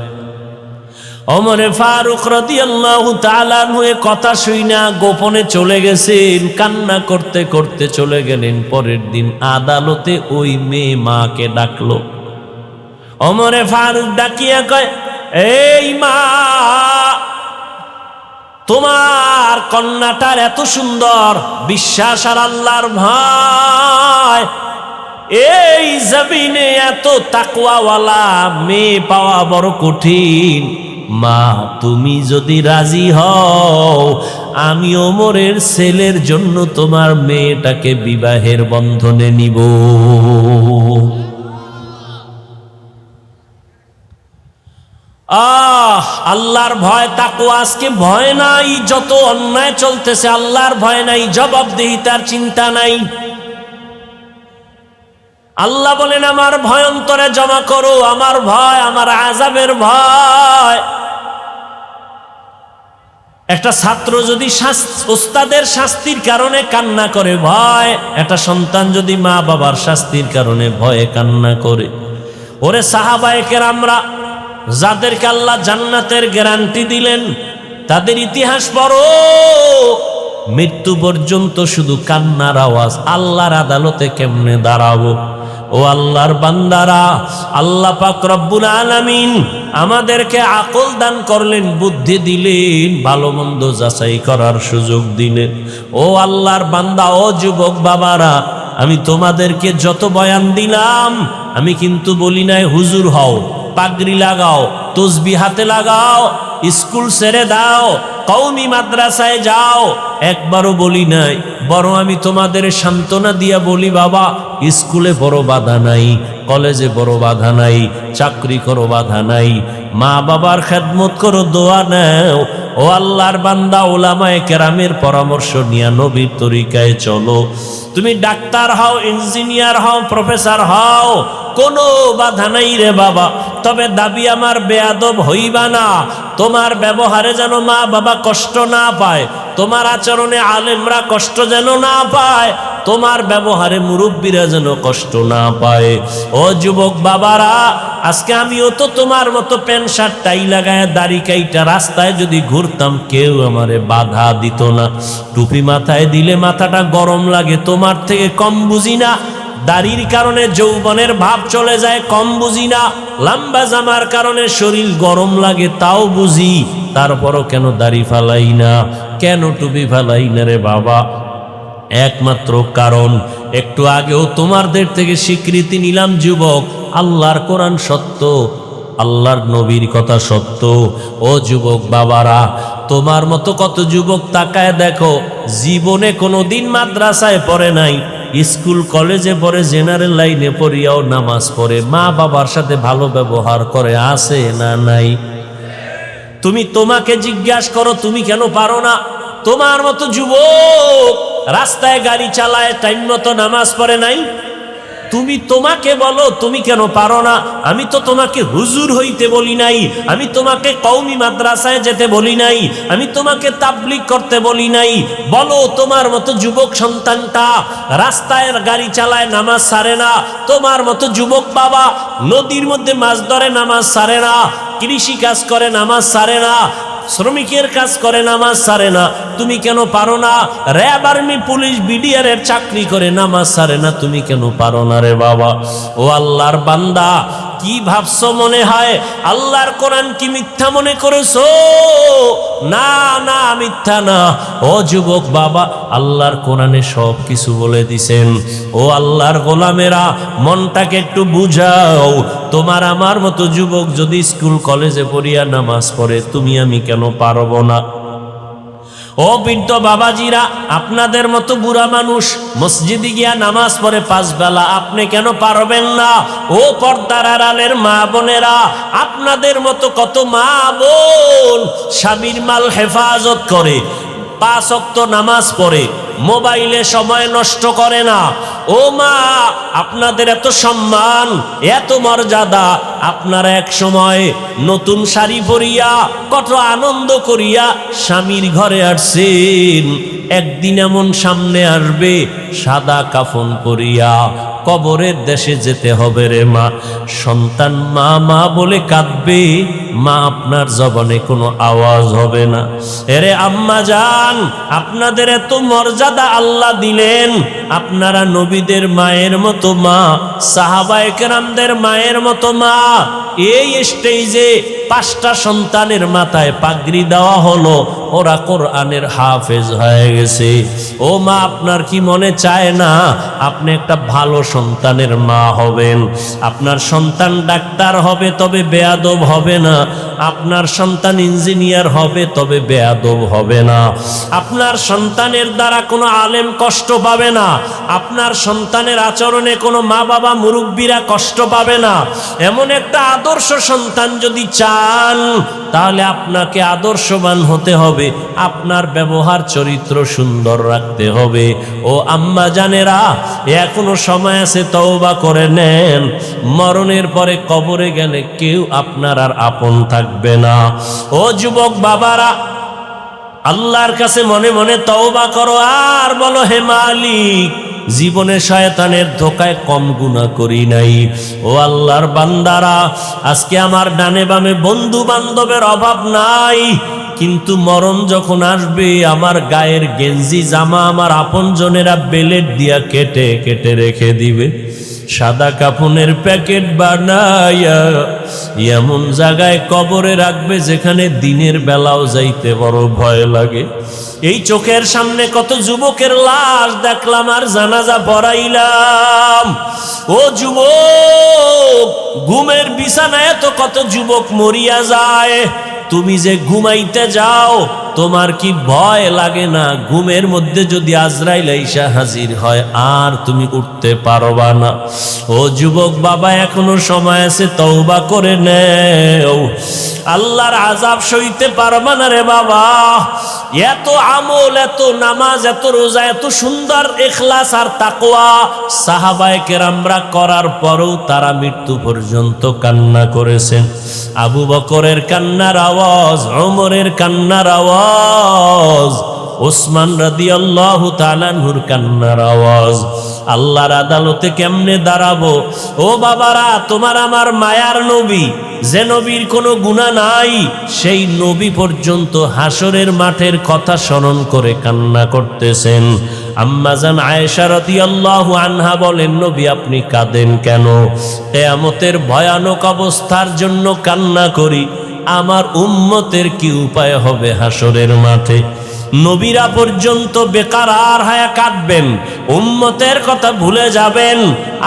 ওমরে ফারুক রাদিয়াল্লাহু তাআলা আনহু কথা শুইনা গোপনে চলে গেছেন, কান্না করতে করতে চলে গেলেন। পরের দিন আদালতে ওই মেয়ে মাকে ডাকলো। ওমরে ফারুক ডাকিয়া কয়, এই মা, তোমার কন্যাটার এত সুন্দর বিশ্বাস আর আল্লাহর ভয়, এই জমিনে এত তাকওয়াওয়ালা মেয়ে পাওয়া বড় কঠিন। মা, তুমি যদি রাজি হও, আমি ওমরের ছেলের জন্য তোমার মেয়েটাকে বিবাহের বন্ধনে নিব। আল্লাহর ভয়, তাকওয়া আজকে ভয় নাই। যত অন্যায় চলতেছে, আল্লাহর ভয় নাই, জবাবদিহিতার চিন্তা নাই। আল্লাহ বলেন, আমার ভয় অন্তরে জমা করো, আমার ভয়, আমার আযাবের ভয়। একটা ছাত্র যদি ওস্তাদের শাস্তির কারণে কান্না করে ভয়, একটা সন্তান যদি মা বাবার শাস্তির কারণে ভয়ে কান্না করে। ওরে সাহাবায়ে কেরামরা যাদেরকে আল্লাহ জান্নাতের গ্যারান্টি দিলেন, তাদের ইতিহাস পড়ো। মৃত্যু পর্যন্ত শুধু কান্নার আওয়াজ। আল্লাহর আদালতে কেমনে দাঁড়াবো? ও আল্লাহর বান্দারা, আল্লাহ পাক রব্বুল আলামিন আমাদেরকে আকল দান করলেন, বুদ্ধি দিলেন, ভালো মন্দ যাচাই করার সুযোগ দিলেন। ও আল্লাহর বান্দা, ও যুবক বাবারা, আমি তোমাদেরকে যত বয়ান দিলাম, আমি কিন্তু বলি নাই হুজুর হও, পাগড়ি লাগাও, তসবিহ হাতে লাগাও, স্কুল ছেড়ে দাও, কওমি মাদ্রাসায় যাও, একবারও বলি নাই। বরং আমি তোমাদের সান্ত্বনা দিয়া বলি, বাবা, স্কুলে বড় বাধা নাই, কলেজে বড় বাধা নাই, চাকরি করো বাধা নাই, মা বাবার খেদমত করো, দোয়া নাও। ও আল্লাহর বান্দা, ওলামায়ে কেরামের পরামর্শ নিয়ে নবীর তরিকায় চলো। তুমি ডাক্তার হও, ইঞ্জিনিয়ার হও, প্রফেসর হও, কোনো বাধা নাই রে বাবা। তবে দাবি আমার বেয়াদব হইবা না। তোমার ব্যবহারে যেন মা বাবা কষ্ট না পায়, তোমার আচরণে আলেমরা কষ্ট যেন না পায়, তোমার ব্যবহারে মুরব্বীরা যেন কষ্ট না পায়। ও যুবক বাবারা, আজকে আমিও তো তোমার মতো প্যান্ট শার্ট টাই লাগায় দাড়ি কাইটা রাস্তায় যদি ঘুরতাম, কেউ আমারে বাধা দিত না। টুপি মাথায় দিলে মাথাটা গরম লাগে, তোমার থেকে কম বুঝি না। দাড়ির কারণে যৌবনের ভাব চলে যায়, কম বুঝি না। লম্বা জামার কারণে শরীর গরম লাগে, তাও বুঝি। তারপরও কেন দাড়ি ফালাই না, কেন টুপি ফালাই না রে বাবা? একমাত্র কারণ, একটু আগেও তোমাদের থেকে স্বীকৃতি নিলাম যুবক, আল্লাহর কোরআন সত্য, আল্লাহর নবীর কথা সত্য। ও যুবক বাবারা, তোমার মতো কত যুবক তাকায় দেখো, জীবনে কোনোদিন মাদ্রাসায় পড়ে নাই, স্কুল কলেজে পড়ে, জেনারেল লাইনে পড়িয়াও নামাজ পড়ে, মা বাবার সাথে ভালো ব্যবহার করে, আছে না নাই? তুমি তোমাকে জিজ্ঞাসা করো, তুমি কেন পারো না? তোমার মতো যুবক রাস্তায় গাড়ি চালায়, টাইম মতো নামাজ পড়ে নাই। তুমি তোমাকে বলো, তুমি কেন পারো না? আমি তো তোমাকে হুজুর হইতে বলি নাই, আমি তোমাকে কওমি মাদ্রাসায় যেতে বলি নাই, আমি তোমাকে তাবলীগ করতে বলি নাই। বলো, তোমার মতো যুবক সন্তানটা রাস্তায় গাড়ি চালায়, নামাজ ছাড়ে না। তোমার মতো যুবক বাবা নদীর মধ্যে মাছ ধরে, নামাজ ছাড়ে না। কৃষি কাজ করে, নামাজ ছাড়ে না। শ্রমিকের কাজ করে, নামাজ ছাড়ে না। তুমি কেন পারো না? র্যাব, আর্মি, পুলিশ, বিডিআর এর চাকরি করে, নামাজ ছাড়ে না। তুমি কেন পারো না রে বাবা? ও আল্লাহর বান্দা, কি ভাবছো মনে হয় আল্লাহর কোরআন কি মিথ্যা মনে করেছো? না না, মিথ্যা না। ও যুবক বাবা, আল্লাহর কোরআনে সব কিছু বলে দিছেন। ও আল্লাহর গোলামেরা, মনটাকে একটু বুঝাও। তোমার আমার মতো যুবক যদি স্কুল কলেজে পড়িয়া নামাজ পড়ে, তুমি আমি কেন পারবো না? ও বৃদ্ধ বাবাজিরা, আপনাদের মতো বুড়া মানুষ মসজিদে গিয়া নামাজ পড়ে 5 বেলা, আপনি কেন পারবেন না? ও পর্দার আড়ালের মা বোনেরা, আপনাদের মতো কত মা বোন স্বামীর মাল হেফাজত করে, 5 ওয়াক্ত নামাজ পড়ে, মোবাইলে সময় নষ্ট করে না। ও মা, আপনাদের এত সম্মান, এত মর্যাদা, আপনারা এক সময় নতুন শাড়ি পরিয়া কত আনন্দ করিয়া স্বামীর ঘরে আসছেন। একদিন এমন সামনে আসবে, সাদা কাফন পরিয়া কবরের দেশে যেতে হবে রে মা। সন্তান মা মা বলে কাঁদবে, মা আপনার জবানে কোনো আওয়াজ হবে না। এরে আম্মা জান, আপনাদের এত মর্যাদা আল্লাহ দিলেন, আপনারা নবীদের মায়ের মতো মা, সাহাবায়ে কেরামদের মায়ের মতো মা। এই স্টেজে 5টা সন্তানের মাথায় পাগড়ি দেওয়া হলো, ওরা কোরআনের হাফেজ হয়ে গেছে। ও মা, আপনার কি মনে চায় না আপনি একটা ভালো সন্তানের মা হবেন? আপনার সন্তান ডাক্তার হবে, তবে বেয়াদব হবে না। আপনার সন্তান ইঞ্জিনিয়ার হবে, তবে বেয়াদব হবে না। আপনার সন্তানের দ্বারা কোনো আলেম কষ্ট পাবে না। আপনার সন্তানের আচরণে কোনো মা বাবা মুরব্বীরা কষ্ট পাবে না। এমন একটা আদর্শ সন্তান যদি চান, তাহলে আপনাকে আদর্শবান হতে হবে, আপনার ব্যবহার চরিত্র সুন্দর রাখতে হবে। ও আম্মা জানেরা, এখনো সময় আছে, তওবা করে নেন। মরণের পরে কবরে গেলে কেউ আপনার আর আপন থাকবে না। ও যুবক বাবারা, আল্লাহর কাছে মনে মনে তওবা করো আর বলো, হে মালিক, জীবনে শয়তানের ধোকায় কম গুনাহ করি নাই। ও আল্লাহর বান্দারা, আজকে আমার ডানে বামে বন্ধু বান্ধবের অভাব নাই, কিন্তু মরণ যখন আসবে আমার গায়ের গেঞ্জি জামা আমার আপনজনেরা বেলেট দিয়া কেটে কেটে রেখে দিবে। সাদা কাফনের প্যাকেট বানাইয়া এমন জায়গায় কবরে রাখবে যেখানে দিনের বেলাও যাইতে বড় ভয় লাগে। এই চোখের সামনে কত যুবকের লাশ দেখলাম আর জানাজা পড়াইলাম। ও যুবক, ঘুমের বিছানায় তো কত যুবক মরিয়া যায়। তুমি যে ঘুমাইতে যাও, তোমার কি ভয় লাগে না ঘুমের মধ্যে যদি আজরাইল আইসা হাজির হয় আর তুমি উঠতে পারবা না? ও যুবক বাবা, এখনো সময় আছে, তওবা করে নেও। আল্লাহর আযাব সইতে পারবা না রে বাবা। এত আমল, এত নামাজ, এত রোজা, এত সুন্দর ইখলাস আর তাকওয়া সাহাবায়ে কেরামরা করার পরেও তারা মৃত্যু পর্যন্ত কান্না করেছেন। আবু বকরের কান্নার আওয়াজ, ওমরের কান্নার আওয়াজ, ওসমান রাদিয়াল্লাহু তাআলা আনহুর কান্নার আওয়াজ। আল্লাহর আদালতে কেমনে দাঁড়াবো? ও বাবারা, তোমার আমার মায়ার নবী, যে নবীর কোনো গুনাহ নাই, সেই নবী পর্যন্ত হাসরের মাঠের কথা স্মরণ করে কান্না করতেছেন। আম্মাজান আয়েশা রাদিয়াল্লাহু আনহা বলেন, নবী আপনি কাঁদেন কেন? কিয়ামতের ভয়ানক অবস্থার জন্য কান্না করি। আমার উম্মতের কি উপায় হবে হাসরের মাঠে? নবীরা পর্যন্ত বেকার আর হায়া কাঁদবেন, উম্মতের কথা ভুলে যাবেন।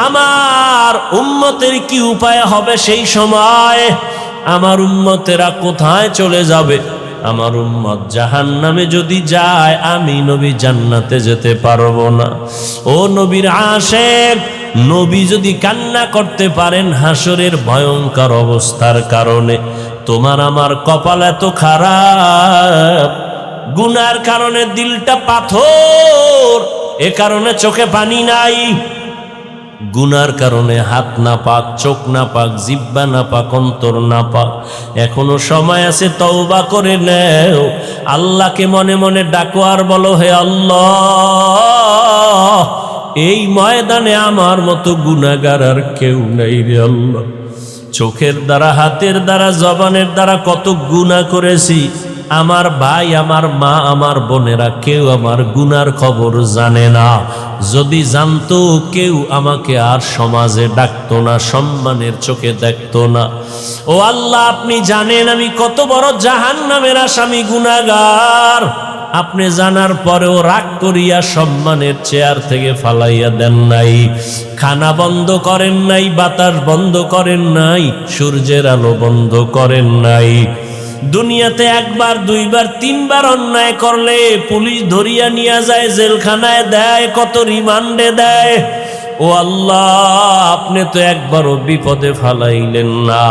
আমার উম্মতের কি উপায় হবে সেই সময়? আমার উম্মতেরা কোথায় চলে যাবে? আমার উম্মত জাহান্নামে যদি যায়, আমি নবী জান্নাতে যেতে পারবো না। ও নবীর আশিক, নবী যদি কান্না করতে পারেন হাসরের ভয়ঙ্কর অবস্থার কারণে, তোমার আমার কপাল এত খারাপ, গুনার কারণে দিলটা পাথর, এ কারণে চোখে পানি নাই। গুনার কারণে হাত না পাক, চোখ না পাক, জিহ্বা না পাক, অন্তর না পাক। এখনো সময় আছে, তওবা করে নেও। আল্লাহকে মনে মনে ডাকো আর বলো, হে আল্লাহ, এই ময়দানে আমার মতো গুনাহগার আর কেউ নাই রে আল্লাহ। চোখের দ্বারা, হাতের দ্বারা, জবানের দ্বারা কত গুনাহ করেছি। আমার ভাই, আমার মা, আমার বোনেরা কেউ আমার গুনার খবর জানে না। যদি জানতো, কেউ আমাকে আর সমাজে ডাকতো না, সম্মানের চোখে দেখতো না। ও আল্লাহ, আপনি জানেন আমি কত বড় জাহান্নামের আসামি, গুনাহগার। আপনি জানার পরেও রাগ করিয়া সম্মানের চেয়ার থেকে ফালাইয়া দেন নাই, খানা বন্ধ করেন নাই, বাতাস বন্ধ করেন নাই, সূর্যের আলো বন্ধ করেন নাই। দুনিয়াতে একবার, দুইবার, তিনবার অন্যায় করলে পুলিশ ধরিয়া নিয়ে যায়, জেলখানায় দেয়, কত রিমান্ডে দেয়। ও আল্লাহ, আপনি তো একবারও বিপদে ফালাইলেন না।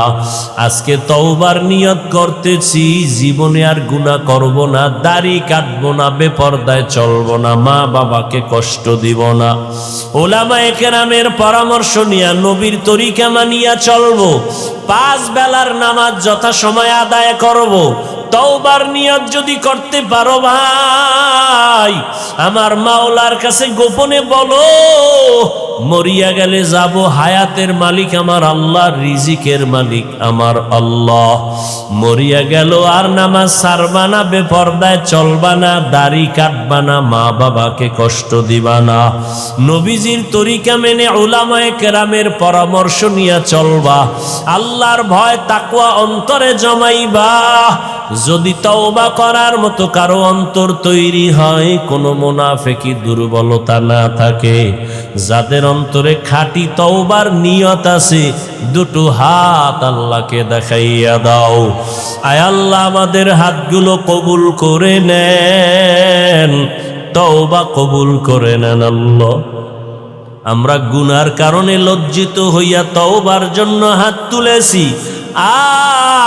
আজকে তওবার নিয়ত করতেছি, জীবনে আর গুনাহ করব না, দাড়ি কাটবো না, বেপরদায় চলবো না, মা বাবাকে কষ্ট দিব না। ওলামায়ে কেরামের পরামর্শ নিয়া নবীর তরিকা মানিয়া চলবো, 5 বেলার নামাজ যথাসময়ে আদায় করব। তওবার নিয়ত যদি করতে পারো ভাই, আমার মাওলার কাছে গোপনে বলো, মরিয়া গেলে যাব, হায়াতের মালিক আমার আল্লাহ, রিজিকের মালিক আমার আল্লাহ। মরিয়া গেল আর নামাজ ছাড়বা না, বেপরদায় চলবা না, দাড়ি কাটবা না, মা বাবাকে কষ্ট দিবা না, নবীজির তরিকা মেনে উলামায়ে কেরামের পরামর্শ নিয়ে চলবা, আল্লাহর ভয় তাকওয়া অন্তরে জমাইবা। যদি তওবা করার মতো কারো অন্তর তৈরি হয়, কোনো মুনাফিকি দুর্বলতা না থাকে, যাদের অন্তরে খাঁটি তওবার নিয়ত আছে, দুটো হাত আল্লাহকে দেখাইয়া দাও। আয় আল্লাহ, আমাদের হাতগুলো কবুল করে নেন, তওবা কবুল করে নেন আল্লাহ। আমরা গুনার কারণে লজ্জিত হইয়া তওবার জন্য হাত তুলেছি,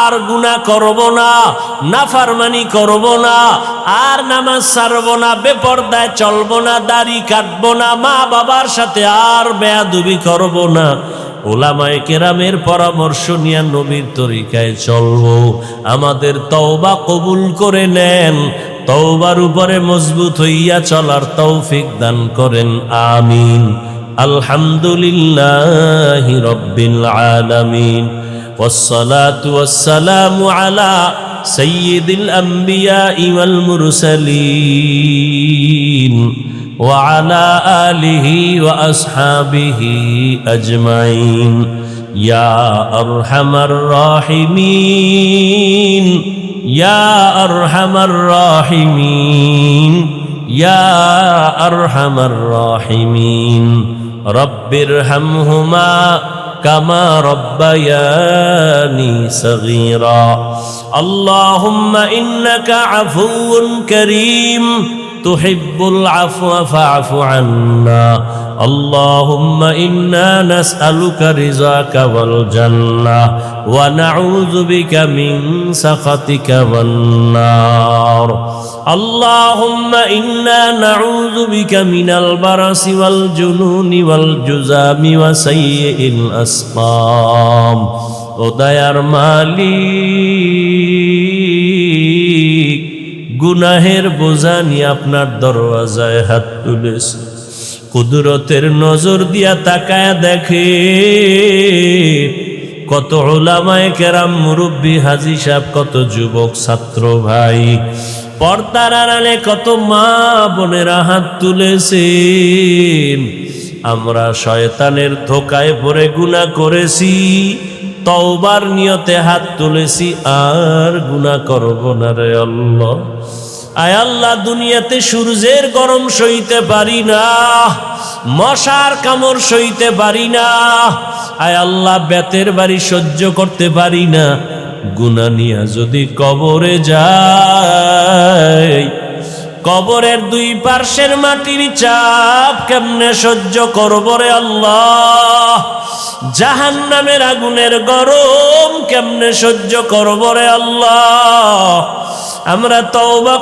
আর গুনাহ করব না, নাফরমানি করব না, আর নামাজ ছাড়ব না, বেপরদায় চলব না, দাড়ি কাটব না, মা বাবার সাথে আর বেয়াদবি করব না। উলামায়ে কেরামের পরামর্শ নিয়ে নবীর তরিকায় চলবো। আমাদের তওবা কবুল করে নেন, তওবার উপরে মজবুত হইয়া চলার তৌফিক দান করেন, আমিন। আলহামদুলিল্লাহি রাব্বিল আলামিন, ওয়াসসালাতু ওয়াসসালামু আলা সাইয়্যিদিল আমবিয়াই ওয়াল মুরসালিন ওয়া আলা আলিহি ওয়া আসহাবিহি আজমাইন। ইয়া আরহামার রাহিমিন, ইয়া আরহামার রাহিমিন, ইয়া আরহামার রাহিমিন। রব্বিরহামহুমা কামা রব্বায়ানি সগীরা। আল্লাহুম্মা ইন্নাকা আফুউন কারীম তুহিব্বুল আফওয়া ফা'ফু আন্না। আল্লাহুম্মা ইন্না নাসআলুকা রিযাকা ওয়াল জান্নাহ ওয়া নাউযু বিকা মিন সাখাতিকা ওয়ান নার। আল্লাহুম্মা ইন্না নাউযু বিকা মিনাল বারাসি ওয়াল জুনুনি ওয়াল জুযামি ওয়া সাইয়্যিল আসকাম। ও দয়ার মালিক, গুনাহের বোঝা নিয়ে আপনার দরওয়াজায় হাত তুলেছি, কুদরতের নজর দিয়া তাকায় দেখে কত উলামায়ে কেরাম, মুরব্বী, হাজী সাহেব, কত যুবক ছাত্র ভাই, পর্দার আড়ালে কত মা বোনেরা হাত তুলেছেন। আমরা শয়তানের ধোকায় পড়ে গুনাহ করেছি, তওবার নিয়তে হাত তুলেছি, আর গুনাহ করব না রে আল্লাহ। আয় আল্লাহ, দুনিয়াতে সূর্যের গরম সইতে পারি না, মশার কামড় সইতে পারি না, আয় আল্লাহ বেতের বাড়ি সহ্য করতে পারি না। গুনাহ নিয়া যদি কবরে যাই, কবরের দুই পার্শ্বের মাটির চাপ কেমনে সহ্য করব রে আল্লাহ? জাহান্নামের আগুনের গরম কেমনে সহ্য করব রে আল্লাহ? আমরা তওবা